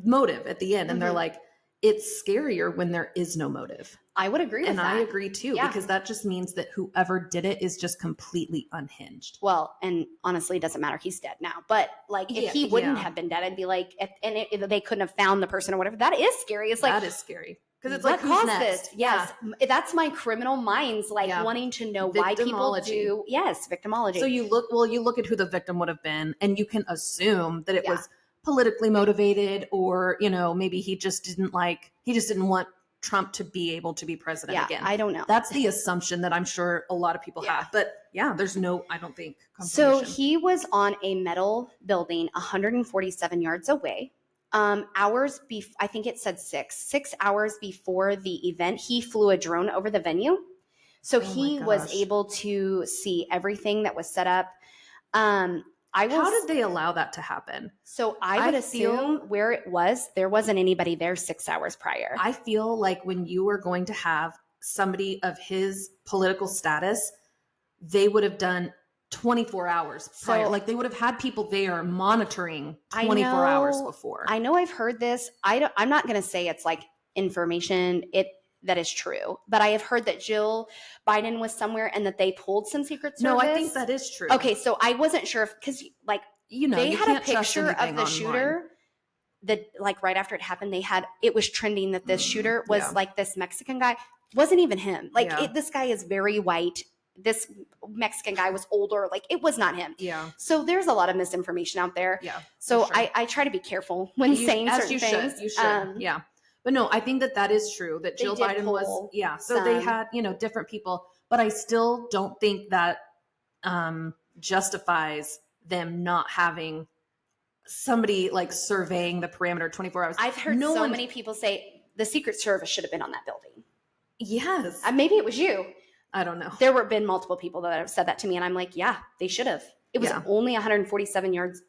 motive at the end. And they're like, it's scarier when there is no motive. I would agree with that. And I agree too, because that just means that whoever did it is just completely unhinged. Well, and honestly, it doesn't matter. He's dead now. But like, if he wouldn't have been dead, I'd be like, they couldn't have found the person or whatever. That is scary. It's like, that is scary. Because it's what like, caused who's next? this? Yes. That's my criminal mind's wanting to know why people do. Yes. Victimology. So you look at who the victim would have been, and you can assume that it was politically motivated, or, maybe he just didn't want Trump to be able to be president again. I don't know. That's the assumption that I'm sure a lot of people have. But there's no, I don't think. So he was on a metal building 147 yards away. I think it said 6 hours before the event, he flew a drone over the venue. So he was able to see everything that was set up. How did they allow that to happen? So I would assume where it was, there wasn't anybody there 6 hours prior. I feel like when you were going to have somebody of his political status, they would have done 24 hours prior. Like they would have had people there monitoring 24 hours before. I know I've heard this. I'm not going to say it's like information that is true, but I have heard that Jill Biden was somewhere and that they pulled some Secret Service. No, I think that is true. Okay, so I wasn't sure because like they had a picture of the shooter that like right after it happened, it was trending that this shooter was like this Mexican guy. Wasn't even him. Like this guy is very white. This Mexican guy was older. Like it was not him. Yeah. So there's a lot of misinformation out there. Yeah. So sure. I try to be careful when saying certain things. You should. Yeah. But no, I think that is true, that Jill Biden was, so they had, different people, but I still don't think that justifies them not having somebody like surveying the perimeter 24 hours. I've heard many people say the Secret Service should have been on that building. Yes. Maybe it was you. I don't know. There have been multiple people that have said that to me, and I'm like, yeah, they should have. It was only 147 yards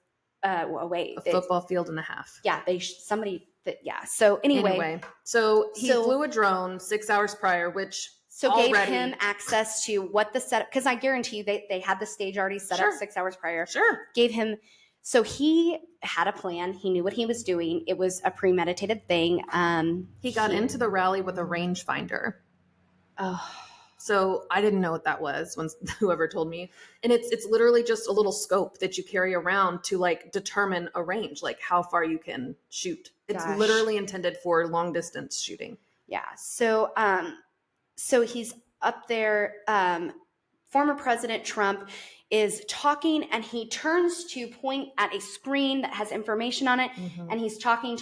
away. A football field and a half. Yeah, So anyway. So he flew a drone 6 hours prior, which gave him access to what the setup, because I guarantee you they had the stage already set up 6 hours prior. Sure. Gave him, so he had a plan. He knew what he was doing. It was a premeditated thing. He got into the rally with a rangefinder. Oh. So I didn't know what that was when whoever told me. And it's literally just a little scope that you carry around to like determine a range, like how far you can shoot. It's literally intended for long distance shooting. Yeah. So he's up there. Former President Trump is talking, and he turns to point at a screen that has information on it. Mm-hmm. And he's talking.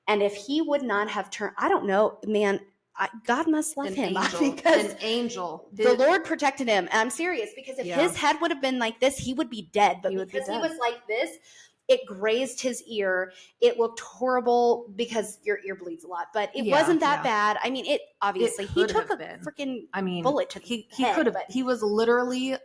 And if he would not have turned, I don't know, man, God must love him because an angel. The Lord protected him. And I'm serious, because if his head would have been like this, he would be dead. But because he was like this, it grazed his ear. It looked horrible because your ear bleeds a lot, but it wasn't that bad. I mean, he took a freaking bullet to the head. He was literally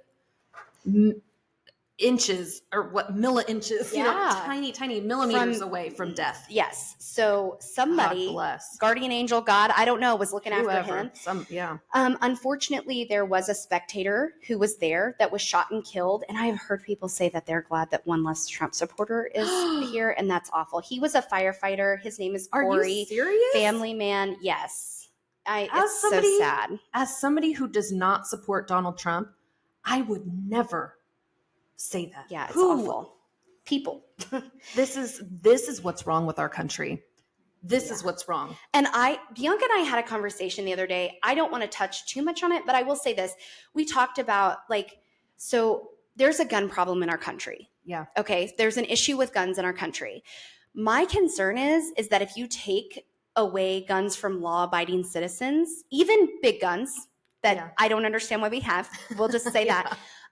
inches or milli-inches, tiny millimeters away from death. Yes. So somebody, guardian angel, God, I don't know, was looking after him. Unfortunately, there was a spectator who was there that was shot and killed. And I have heard people say that they're glad that one less Trump supporter is here. And that's awful. He was a firefighter. His name is Corey. Are you serious? Family man. Yes. It's so sad. As somebody who does not support Donald Trump, I would never say that. Yeah, it's awful. People. This is what's wrong with our country. This is what's wrong. And Bianca and I had a conversation the other day. I don't want to touch too much on it, but I will say this. We talked about so there's a gun problem in our country. Yeah. Okay. There's an issue with guns in our country. My concern is that if you take away guns from law-abiding citizens, even big guns that Yeah. I don't understand why we have, we'll just say Yeah.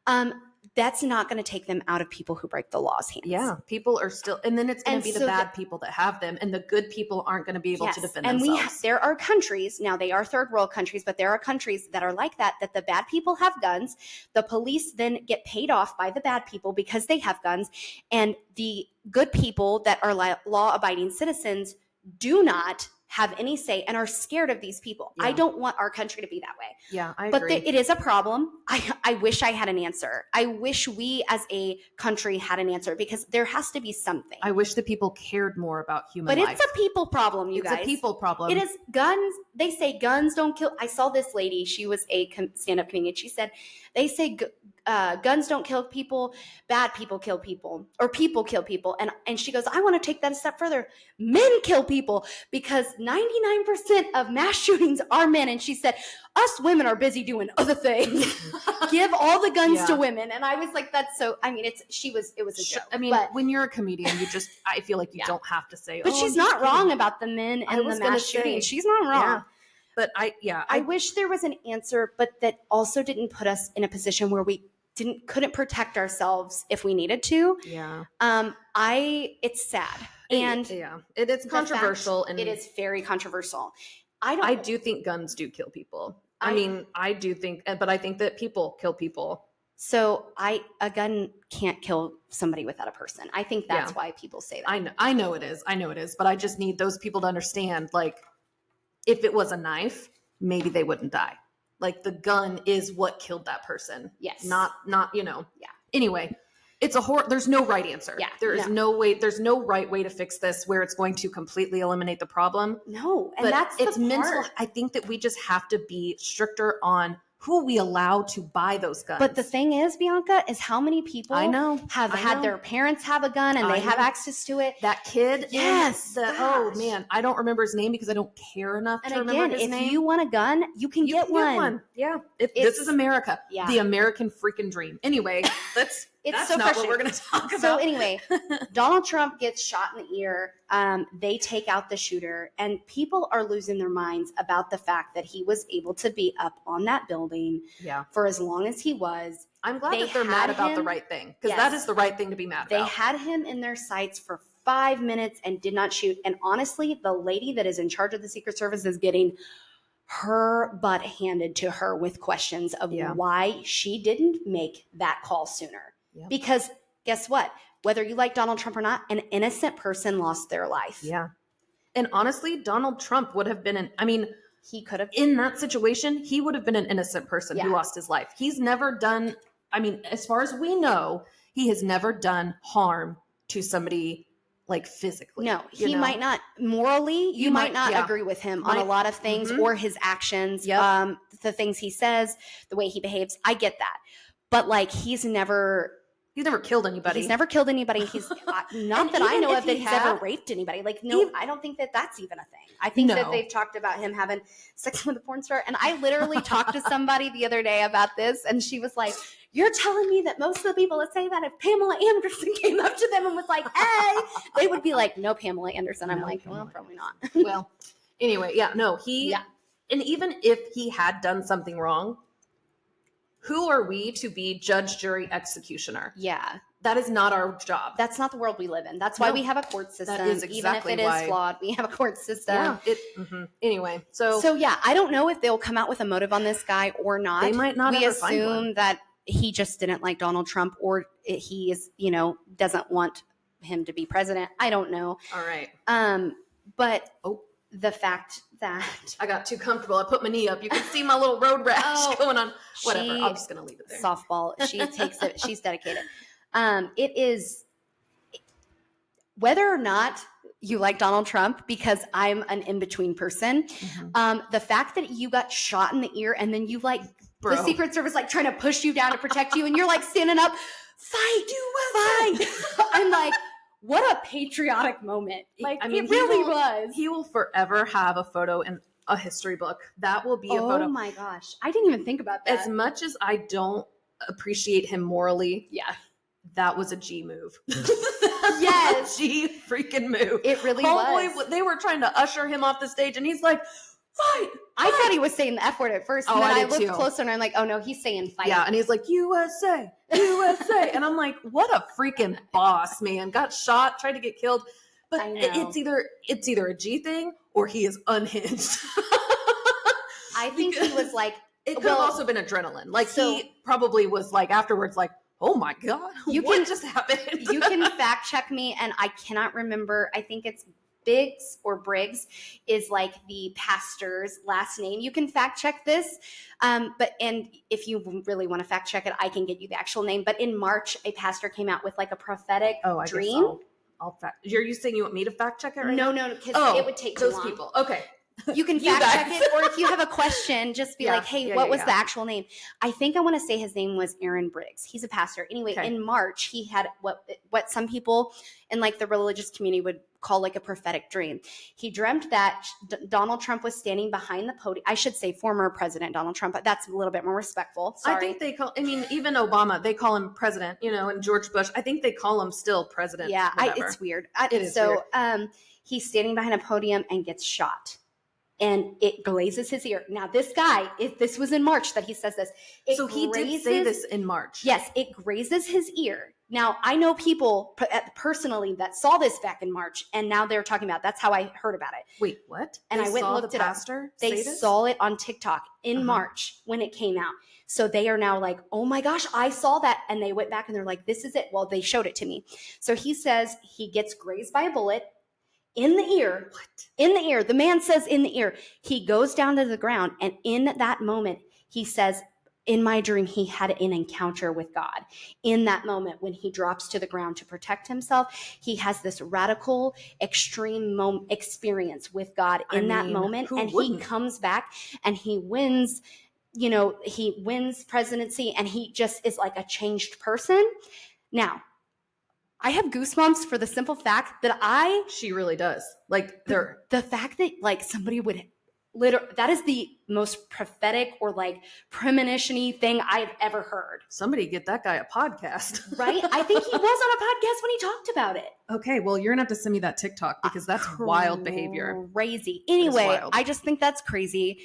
that, that's not going to take them out of people who break the law's hands. Yeah, people are still, and then it's going And to be the so bad people that have them, and the good people aren't going to be able to defend and themselves. there are countries, now they are third world countries, but there are countries that are like that the bad people have guns. The police then get paid off by the bad people because they have guns, and the good people that are law-abiding citizens do not have any say and are scared of these people. Yeah. I don't want our country to be that way. Yeah, I But agree. it is a problem. I wish I had an answer. I wish we as a country had an answer, because there has to be something. I wish that people cared more about human But life. it's a people problem, you guys. It's a people problem. It is guns. They say guns don't kill. I saw this lady. She was a stand-up comedian. She said, they say guns don't kill people. Bad people kill people, or people kill people. And she goes, I want to take that a step further. Men kill people, because 99% of mass shootings are men. And she said, us women are busy doing other things. Give all the guns to women. And I was like, that's so, I mean, it was a joke. I mean, when you're a comedian, I feel like you don't have to say, but she's not wrong about the men and the mass shooting. She's not wrong. Yeah. But I wish there was an answer, but that also didn't put us in a position where we couldn't protect ourselves if we needed to. Yeah. It's sad. And it's controversial, and it is very controversial. I do think guns do kill people. I mean, I do think, but I think that people kill people. So a gun can't kill somebody without a person. I think that's why people say that. I know it is, but I just need those people to understand, like, if it was a knife, maybe they wouldn't die. Like, the gun is what killed that person. Yes. Not, Yeah. Anyway, it's there's no right answer. Yeah. There is no way, there's no right way to fix this where it's going to completely eliminate the problem. No. And But that's it's the mental. part. I think that we just have to be stricter on who we allow to buy those guns. But the thing is, Bianca, is how many people have had their parents have a gun and they have access to it. That kid, yes. Oh man, I don't remember his name because I don't care enough to remember his name. If you want a gun, you can get one. Yeah, this is America. Yeah. The American freaking dream. Anyway, that's so not what we're going to talk about. So anyway, Donald Trump gets shot in the ear. They take out the shooter, and people are losing their minds about the fact that he was able to be up on that building for as long as he was. I'm glad that they're mad about the right thing, because that is the right thing to be mad about. They had him in their sights for 5 minutes and did not shoot. And honestly, the lady that is in charge of the Secret Service is getting her butt handed to her with questions of why she didn't make that call sooner. Yep. Because guess what? Whether you like Donald Trump or not, an innocent person lost their life. Yeah. And honestly, Donald Trump would have been he could have, in that situation, he would have been an innocent person who lost his life. He's never done, as far as we know, he has never done harm to somebody, like, physically. No, he might not morally, you might not agree with him on a lot of things, or his actions, the things he says, the way he behaves. I get that. But like, he's never killed anybody. He's never killed anybody. He's not that I know of that he's ever raped anybody. Like, no, I don't think that that's even a thing. I think that they've talked about him having sex with a porn star. And I literally talked to somebody the other day about this, and she was like, you're telling me that most of the people that say that, if Pamela Anderson came up to them and was like, hey, they would be like, no, Pamela Anderson. I'm like, well, probably not. Well, anyway, and even if he had done something wrong, who are we to be judge, jury, executioner? Yeah. That is not our job. That's not the world we live in. That's why we have a court system. That is exactly even if it is flawed, we have a court system. Yeah. Anyway, so I don't know if they'll come out with a motive on this guy or not. They might not. We assume that he just didn't like Donald Trump, or he is, doesn't want him to be president. I don't know. All right. But the fact that I got too comfortable, I put my knee up. You can see my little road rash going on. Whatever. I'm just gonna leave it there. Softball. She takes it. She's dedicated. It is, whether or not you like Donald Trump, because I'm an in-between person. The fact that you got shot in the ear and then you the Secret Service trying to push you down to protect you, and you're standing up, fight. I'm like, what a patriotic moment. It really was. He will forever have a photo in a history book. That will be a photo. Oh my gosh. I didn't even think about that. As much as I don't appreciate him morally, that was a G move. Yes. G freaking move. It really Homeboy, was. they were trying to usher him off the stage, and he's like, fight. I thought he was saying the F word at first, and Oh, then I I did looked too. closer, and I'm like, oh no, he's saying fight. Yeah, and he's like, USA, USA. And I'm like, what a freaking boss, man. Got shot, tried to get killed. But I know. it's either a G thing or he is unhinged. I think he was like, It could have also been adrenaline. Like, so- he probably was like afterwards, like, oh my God, what just happened? you can fact check me, and I cannot remember. I think it's Biggs or Briggs is like the pastor's last name. You can fact check this. And if you really want to fact check it, I can get you the actual name. But in March, a pastor came out with like a prophetic dream. I'll fact. You saying you want me to fact check it right now? No, because it would take too those long. people. Okay. You can fact check it, or if you have a question, just be like, hey, what was the actual name? I think I want to say his name was Aaron Briggs. He's a pastor. Anyway, in March, he had what some people in like the religious community would call like a prophetic dream. He dreamt that Donald Trump was standing behind the podium. I should say former President Donald Trump, but that's a little bit more respectful. Sorry. I think even Obama, they call him president, and George Bush, I think they call him still president. Yeah, it's weird. It is weird. He's standing behind a podium and gets shot. And it grazes his ear. Now, this guy, this was in March that he says this. So he did say this in March. Yes, it grazes his ear. Now, I know people personally that saw this back in March, and now they're talking about, that's how I heard about it. Wait, what? And I went and looked it up. They saw it on TikTok in March when it came out. So they are now like, oh my gosh, I saw that. And they went back and they're like, this is it. Well, they showed it to me. So he says he gets grazed by a bullet. In the ear. What? In the ear. The man says in the ear. He goes down to the ground, and in that moment, he says, in my dream, he had an encounter with God. In that moment, when he drops to the ground to protect himself, he has this radical, extreme experience with God in that moment. And he comes back and he wins, he wins presidency, and he just is like a changed person. Now, I have goosebumps for the simple fact that she really does. Like the fact that like somebody would that is the most prophetic or like premonition-y thing I've ever heard. Somebody get that guy a podcast. Right? I think he was on a podcast when he talked about it. Okay, well, you're gonna have to send me that TikTok because that's wild behavior. Crazy. Anyway, I just think that's crazy.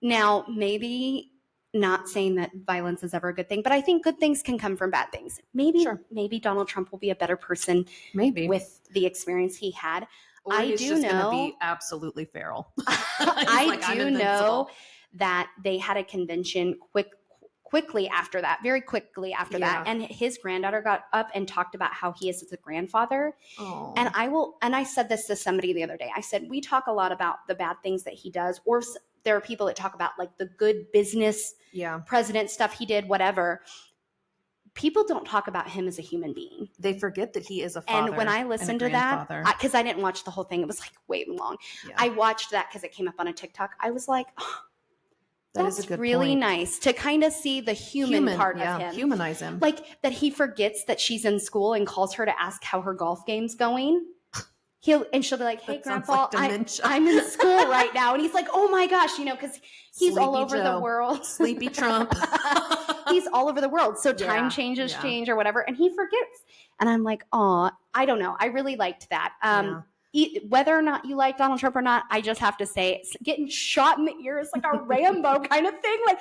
Now, maybe not saying that violence is ever a good thing, but I think good things can come from bad things. Maybe Donald Trump will be a better person with the experience he had. Or he's just gonna be absolutely feral. I do know that they had a convention quickly after that, very quickly after that. And his granddaughter got up and talked about how he is as a grandfather. Oh. And I said this to somebody the other day. I said, we talk a lot about the bad things that he does, or there are people that talk about like the good business president stuff he did, whatever. People don't talk about him as a human being. They forget that he is a father. And when I listened to that, because I didn't watch the whole thing, it was like way long. Yeah. I watched that because it came up on a TikTok. I was like, oh, that's really nice to kind of see the human part of him. Humanize him. Like that he forgets that she's in school and calls her to ask how her golf game's going. She'll be like, hey, Grandpa, I'm in school right now. And he's like, oh my gosh, because he's all over the world. Sleepy Trump. He's all over the world. So time change or whatever. And he forgets. And I'm like, oh, I don't know. I really liked that. Whether or not you like Donald Trump or not, I just have to say, getting shot in the ear is like a Rambo kind of thing. Like,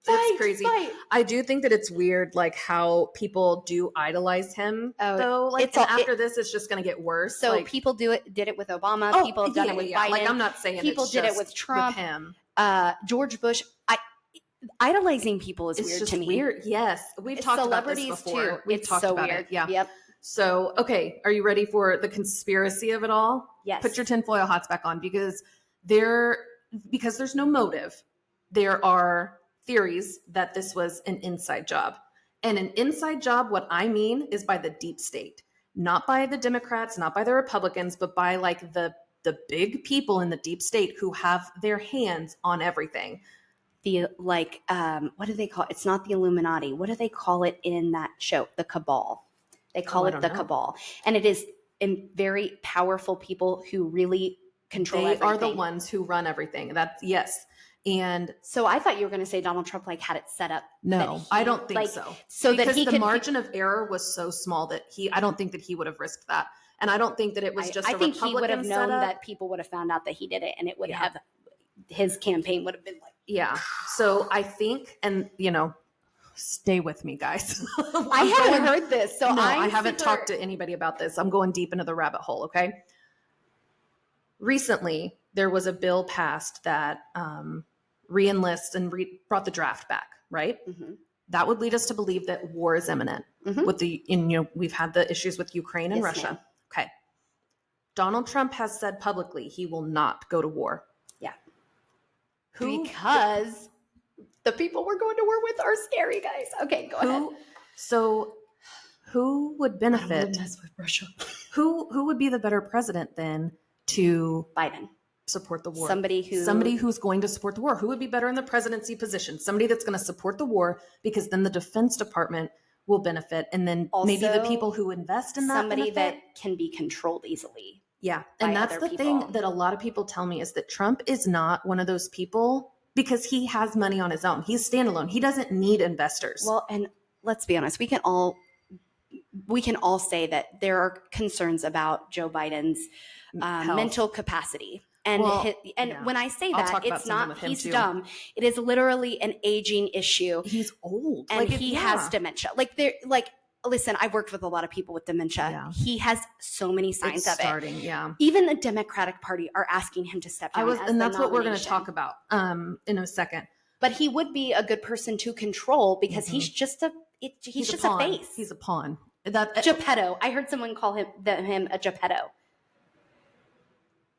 it's crazy. I do think that it's weird, like how people do idolize him. Though, like after this, it's just going to get worse. So people did it with Obama. People have done it with Biden. Like I'm not saying people did it with Trump. With him. George Bush. Idolizing people is weird to me. Weird. Yes, we've talked about this before. Too. We've talked about weird. it. Yeah. Yep. So, okay, are you ready for the conspiracy of it all? Yes. Put your tinfoil hats back on because there's no motive. There are theories that this was an inside job. And an inside job, what I mean is by the deep state, not by the Democrats, not by the Republicans, but by like the big people in the deep state who have their hands on everything. What do they call it? It's not the Illuminati. What do they call it in that show? The Cabal. They call it the Cabal. And it is very powerful people who really control everything. They are the ones who run everything. Yes. And so I thought you were going to say Donald Trump like had it set up. No, I don't think like, so. So because that he the could margin of error was so small that I don't think that he would have risked that. And I don't think that it was just I a think Republican he would have known setup. that people would have found out that he did it, and it would have, his campaign would have been like, yeah. So I think, and stay with me, guys. I haven't heard this, so I haven't talked to anybody about this. I'm going deep into the rabbit hole. Okay. Recently, there was a bill passed that re-enlists and brought the draft back, right? Mm-hmm. That would lead us to believe that war is imminent. Mm-hmm. With we've had the issues with Ukraine and Russia. Ma'am. Okay. Donald Trump has said publicly he will not go to war. Yeah. Because the people we're going to war with are scary, guys. Okay, go ahead. So who would benefit? I don't want to mess with Russia. Who would be the better president then to Biden support the war? Somebody who's going to support the war. Who would be better in the presidency position? Somebody that's going to support the war, because then the Defense Department will benefit, and then also, maybe the people who invest in that somebody benefit. That can be controlled easily. Yeah, and that's the thing that a lot of people tell me, is that Trump is not one of those people, because he has money on his own. He's standalone. He doesn't need investors. Well, and let's be honest, we can all say that there are concerns about Joe Biden's mental capacity. And when I say that, it's not he's dumb. It is literally an aging issue. He's old, and he has dementia. Listen, I've worked with a lot of people with dementia. Yeah. He has so many signs of it. Yeah. Even the Democratic Party are asking him to step down. And that's what we're going to talk about in a second. But he would be a good person to control, because he's just a face. He's a pawn. Geppetto. I heard someone call him a Geppetto.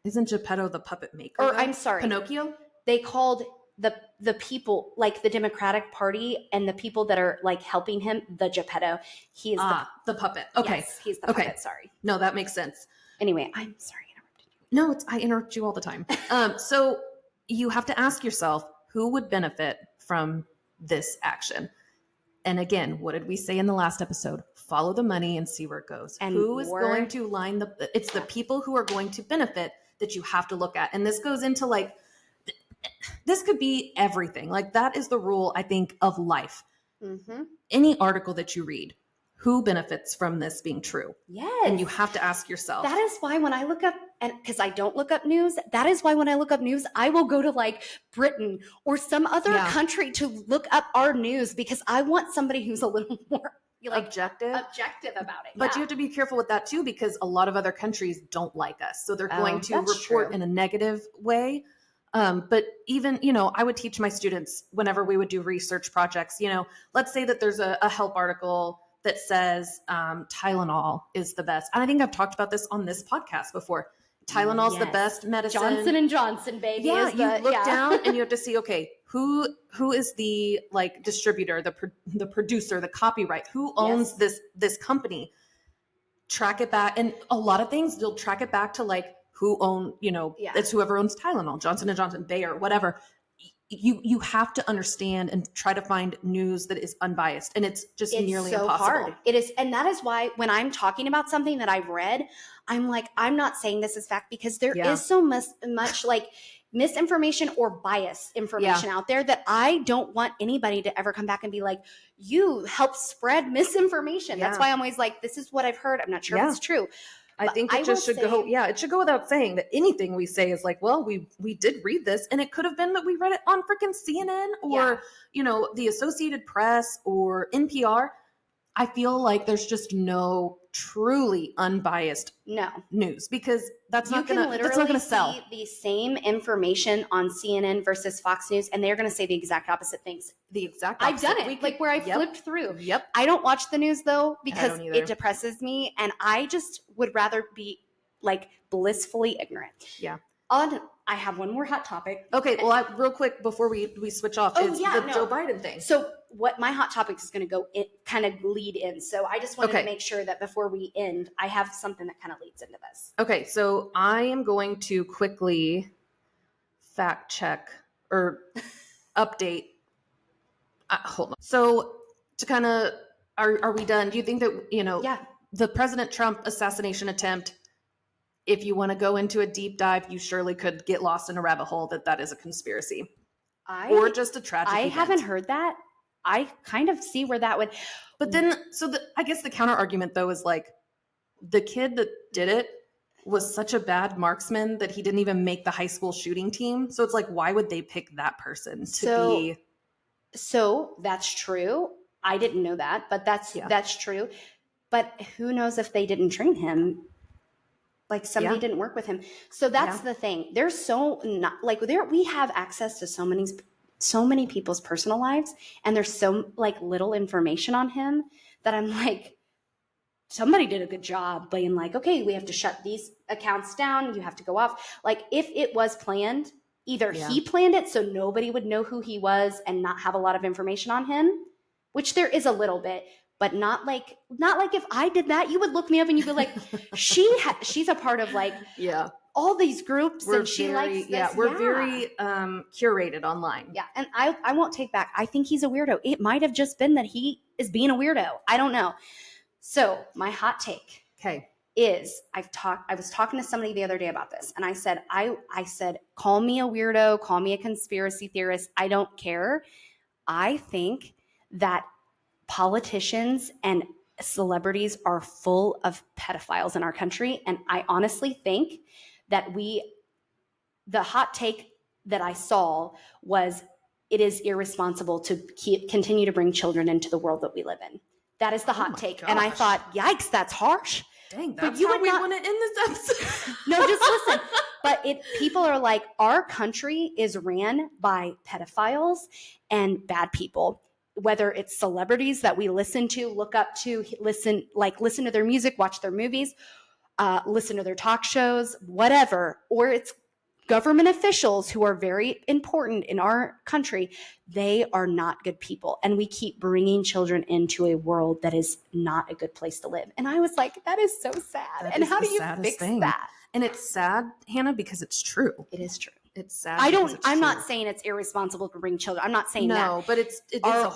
Isn't Geppetto the puppet maker? Or I'm sorry, Pinocchio? They called the people, like the Democratic Party and the people that are like helping him, the Geppetto. He is the puppet. Okay. Yes, he's the puppet. Sorry. No, that makes sense. Anyway, I'm sorry I interrupted you. No, I interrupt you all the time. So you have to ask yourself, who would benefit from this action? And again, what did we say in the last episode? Follow the money and see where it goes. And who is going to line it's the people who are going to benefit that you have to look at. And this goes into this could be everything. Like, that is the rule, I think, of life. Mm-hmm. Any article that you read, who benefits from this being true? Yes. And you have to ask yourself. That is why when I look up, and because I don't look up news, that is why when I look up news, I will go to like Britain or some other country to look up our news, because I want somebody who's a little more objective about it. But you have to be careful with that too, because a lot of other countries don't like us. So they're going to report in a negative way. But even, I would teach my students whenever we would do research projects, let's say that there's a help article that says Tylenol is the best. And I think I've talked about this on this podcast before. Tylenol's the best medicine. Johnson & Johnson, baby. Yeah, you look down and you have to see, okay, who is the distributor, the producer, the copyright, who owns this company? Track it back. And a lot of things, you'll track it back to who own, it's whoever owns Tylenol, Johnson & Johnson, Bayer, whatever. You have to understand and try to find news that is unbiased, and it's nearly so impossible. Hard. It is, and that is why when I'm talking about something that I've read, I'm like, I'm not saying this is fact, because there is so much misinformation or bias information out there that I don't want anybody to ever come back and be like, you help spread misinformation. That's why I'm always like, this is what I've heard. I'm not sure if it's true. I think it just should go. Yeah, it should go without saying that anything we say is well, we did read this, and it could have been that we read it on freaking CNN or the Associated Press or NPR. I feel like there's just no truly unbiased news, because that's not going to sell. The same information on CNN versus Fox News, and they're going to say the exact opposite things. The exact opposite. I've done it, where I flipped through. Yep. I don't watch the news though, because it depresses me, and I just would rather be blissfully ignorant. Yeah. I have one more hot topic. Okay, well, real quick before we switch off, Joe Biden thing. So what my hot topic is going to go kind of lead in. So I just wanted to make sure that before we end, I have something that kind of leads into this. Okay, so I am going to quickly fact check or update. Hold on. So to kind of, are we done? Do you think that, the President Trump assassination attempt, if you want to go into a deep dive, you surely could get lost in a rabbit hole that is a conspiracy. or just a tragic I event. haven't heard that. I kind of see where that would. But then, I guess the counter argument though is like, the kid that did it was such a bad marksman that he didn't even make the high school shooting team. So it's like, why would they pick that person to be? So that's true. I didn't know that, but that's true. But who knows if they didn't train him? Like somebody didn't work with him. So that's the thing. There's we have access to so many people's personal lives, and there's so like little information on him that I'm like, somebody did a good job being like, okay, we have to shut these accounts down. You have to go off. Like if it was planned, either he planned it so nobody would know who he was and not have a lot of information on him, which there is a little bit, but not like if I did that, you would look me up and you'd be like, she's a part of like all these groups and she likes this. We're very curated online. Yeah, and I won't take back. I think he's a weirdo. It might have just been that he is being a weirdo. I don't know. So my hot take is I was talking to somebody the other day about this, and I said, call me a weirdo, call me a conspiracy theorist. I don't care. I think that politicians and celebrities are full of pedophiles in our country. And I honestly think that the hot take that I saw was it is irresponsible to continue to bring children into the world that we live in. That is the hot take. Gosh. And I thought, yikes, that's harsh. Dang, that's how we want to end this episode. No, just listen. But people are like, our country is ran by pedophiles and bad people. Whether it's celebrities that we listen to, look up to, listen to their music, watch their movies, listen to their talk shows, whatever, or it's government officials who are very important in our country, they are not good people. And we keep bringing children into a world that is not a good place to live. And I was like, that is so sad. And how do you fix that? And it's sad, Hannah, because it's true. It is true. It's sad. I'm not saying it's irresponsible to bring children. I'm not saying that. No, but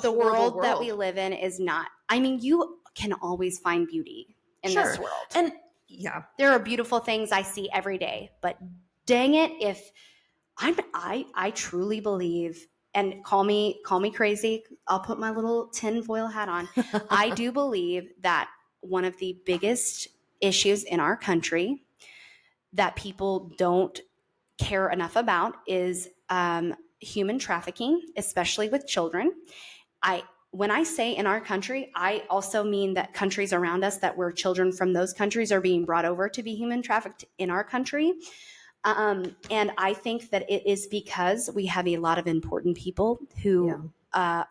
the world that we live in is not. I mean, you can always find beauty in this world. And there are beautiful things I see every day, but dang it, if I truly believe, and call me crazy, I'll put my little tinfoil hat on. I do believe that one of the biggest issues in our country that people don't care enough about is human trafficking, especially with children. When I say in our country, I also mean that countries around us that where children from those countries are being brought over to be human trafficked in our country. And I think that it is because we have a lot of important people who are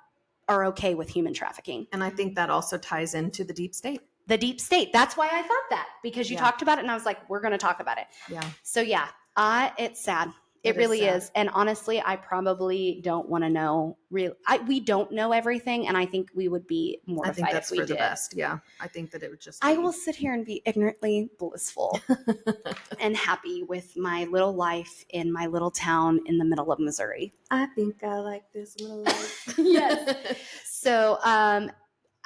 okay with human trafficking. And I think that also ties into the deep state. The deep state. That's why I thought that, because you talked about it and I was like, we're going to talk about it. Yeah. So it's sad. It really is. And honestly, I probably don't want to know we don't know everything. And I think we would be mortified if we did. The best. Yeah. I think that it would just I will sit here and be ignorantly blissful and happy with my little life in my little town in the middle of Missouri. I think I like this little life. Yes. So,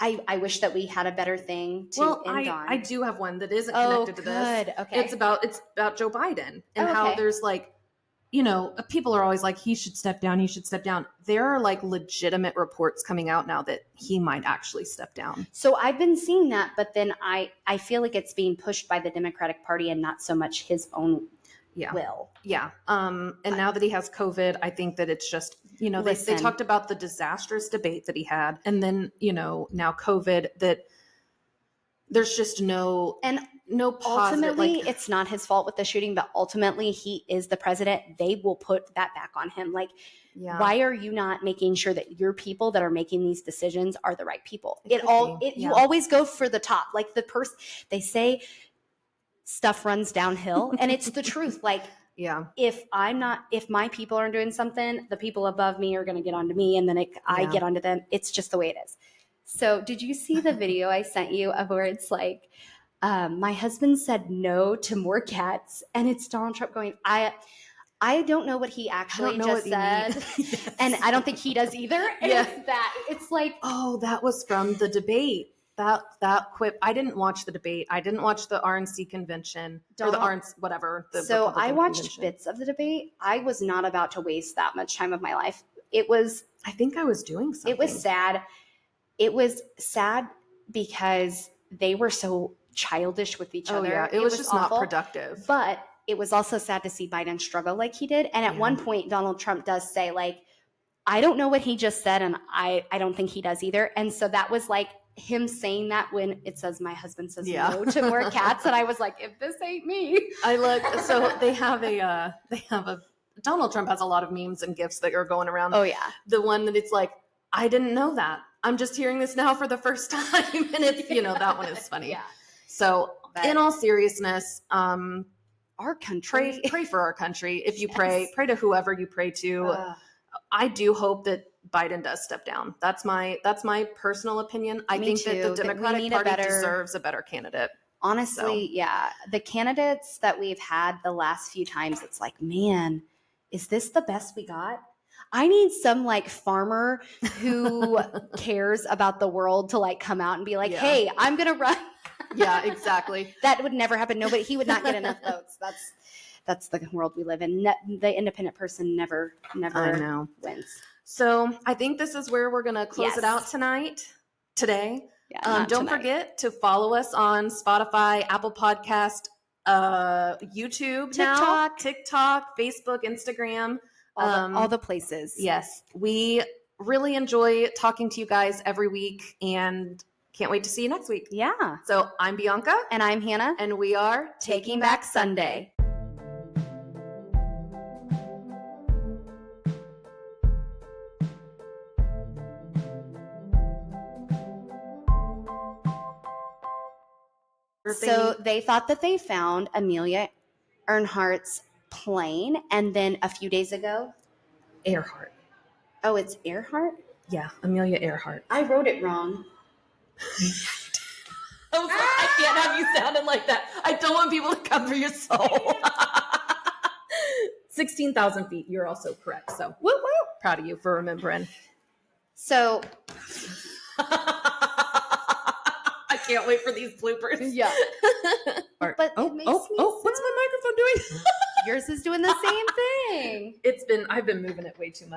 I wish that we had a better thing to end on. I do have one that isn't connected to this. Okay. It's about Joe Biden and how there's like, people are always like, he should step down. There are like legitimate reports coming out now that he might actually step down. So I've been seeing that, but then I feel like it's being pushed by the Democratic Party and not so much his own will. Yeah. And now that he has COVID, I think that it's just, they talked about the disastrous debate that he had. And then, now COVID, that there's just no positive. Ultimately, it's not his fault with the shooting, but ultimately he is the president. They will put that back on him. Like, why are you not making sure that your people that are making these decisions are the right people? You always go for the top. Like they say stuff runs downhill, and it's the truth. Like, if my people aren't doing something, the people above me are going to get onto me, and then I get onto them. It's just the way it is. So did you see the video I sent you of where it's like, my husband said no to more cats, and it's Donald Trump going, I don't know what he actually just said. Yes. And I don't think he does either. And it's like, oh, that was from the debate. That quip. I didn't watch the debate. I didn't watch the RNC convention or the RNC, whatever. So I watched bits of the debate. I was not about to waste that much time of my life. it was I think I was doing something. It was sad. It was sad because they were so childish with each other. Yeah. It was just awful, not productive. But it was also sad to see Biden struggle like he did. And at one point, Donald Trump does say, like, I don't know what he just said, and I don't think he does either. And so that was like him saying that when it says my husband says no to more cats. And I was like, if this ain't me. So they have a Donald Trump has a lot of memes and GIFs that are going around. Oh, yeah. The one that it's like, I didn't know that. I'm just hearing this now for the first time. And it's, that one is funny. Yeah. So in all seriousness, our country. Pray for our country. If you pray to whoever you pray to. I do hope that Biden does step down. That's my personal opinion. I think that the Democratic Party deserves a better candidate. Honestly, yeah. The candidates that we've had the last few times, it's like, man, is this the best we got? I need some like farmer who cares about the world to like come out and be like, hey, I'm going to run. Yeah, exactly. That would never happen. Nobody, he would not get enough votes. That's the world we live in. The independent person never wins. So I think this is where we're going to close it out today. Yeah, don't forget to follow us on Spotify, Apple Podcast, YouTube, TikTok, Facebook, Instagram. All the places. Yes. We really enjoy talking to you guys every week and can't wait to see you next week. Yeah. So I'm Bianca. And I'm Hannah. And we are Taking Back Sunday. So they thought that they found Amelia Earhart's plane, and then a few days ago, Earhart. Oh, it's Earhart? Yeah, Amelia Earhart. I wrote it wrong. I can't have you sounding like that. I don't want people to cover your soul. 16,000 feet. You're also correct. So, woo woo. Proud of you for remembering. So. I can't wait for these bloopers. Yeah. But what's my microphone doing? Yours is doing the same thing. I've been moving it way too much.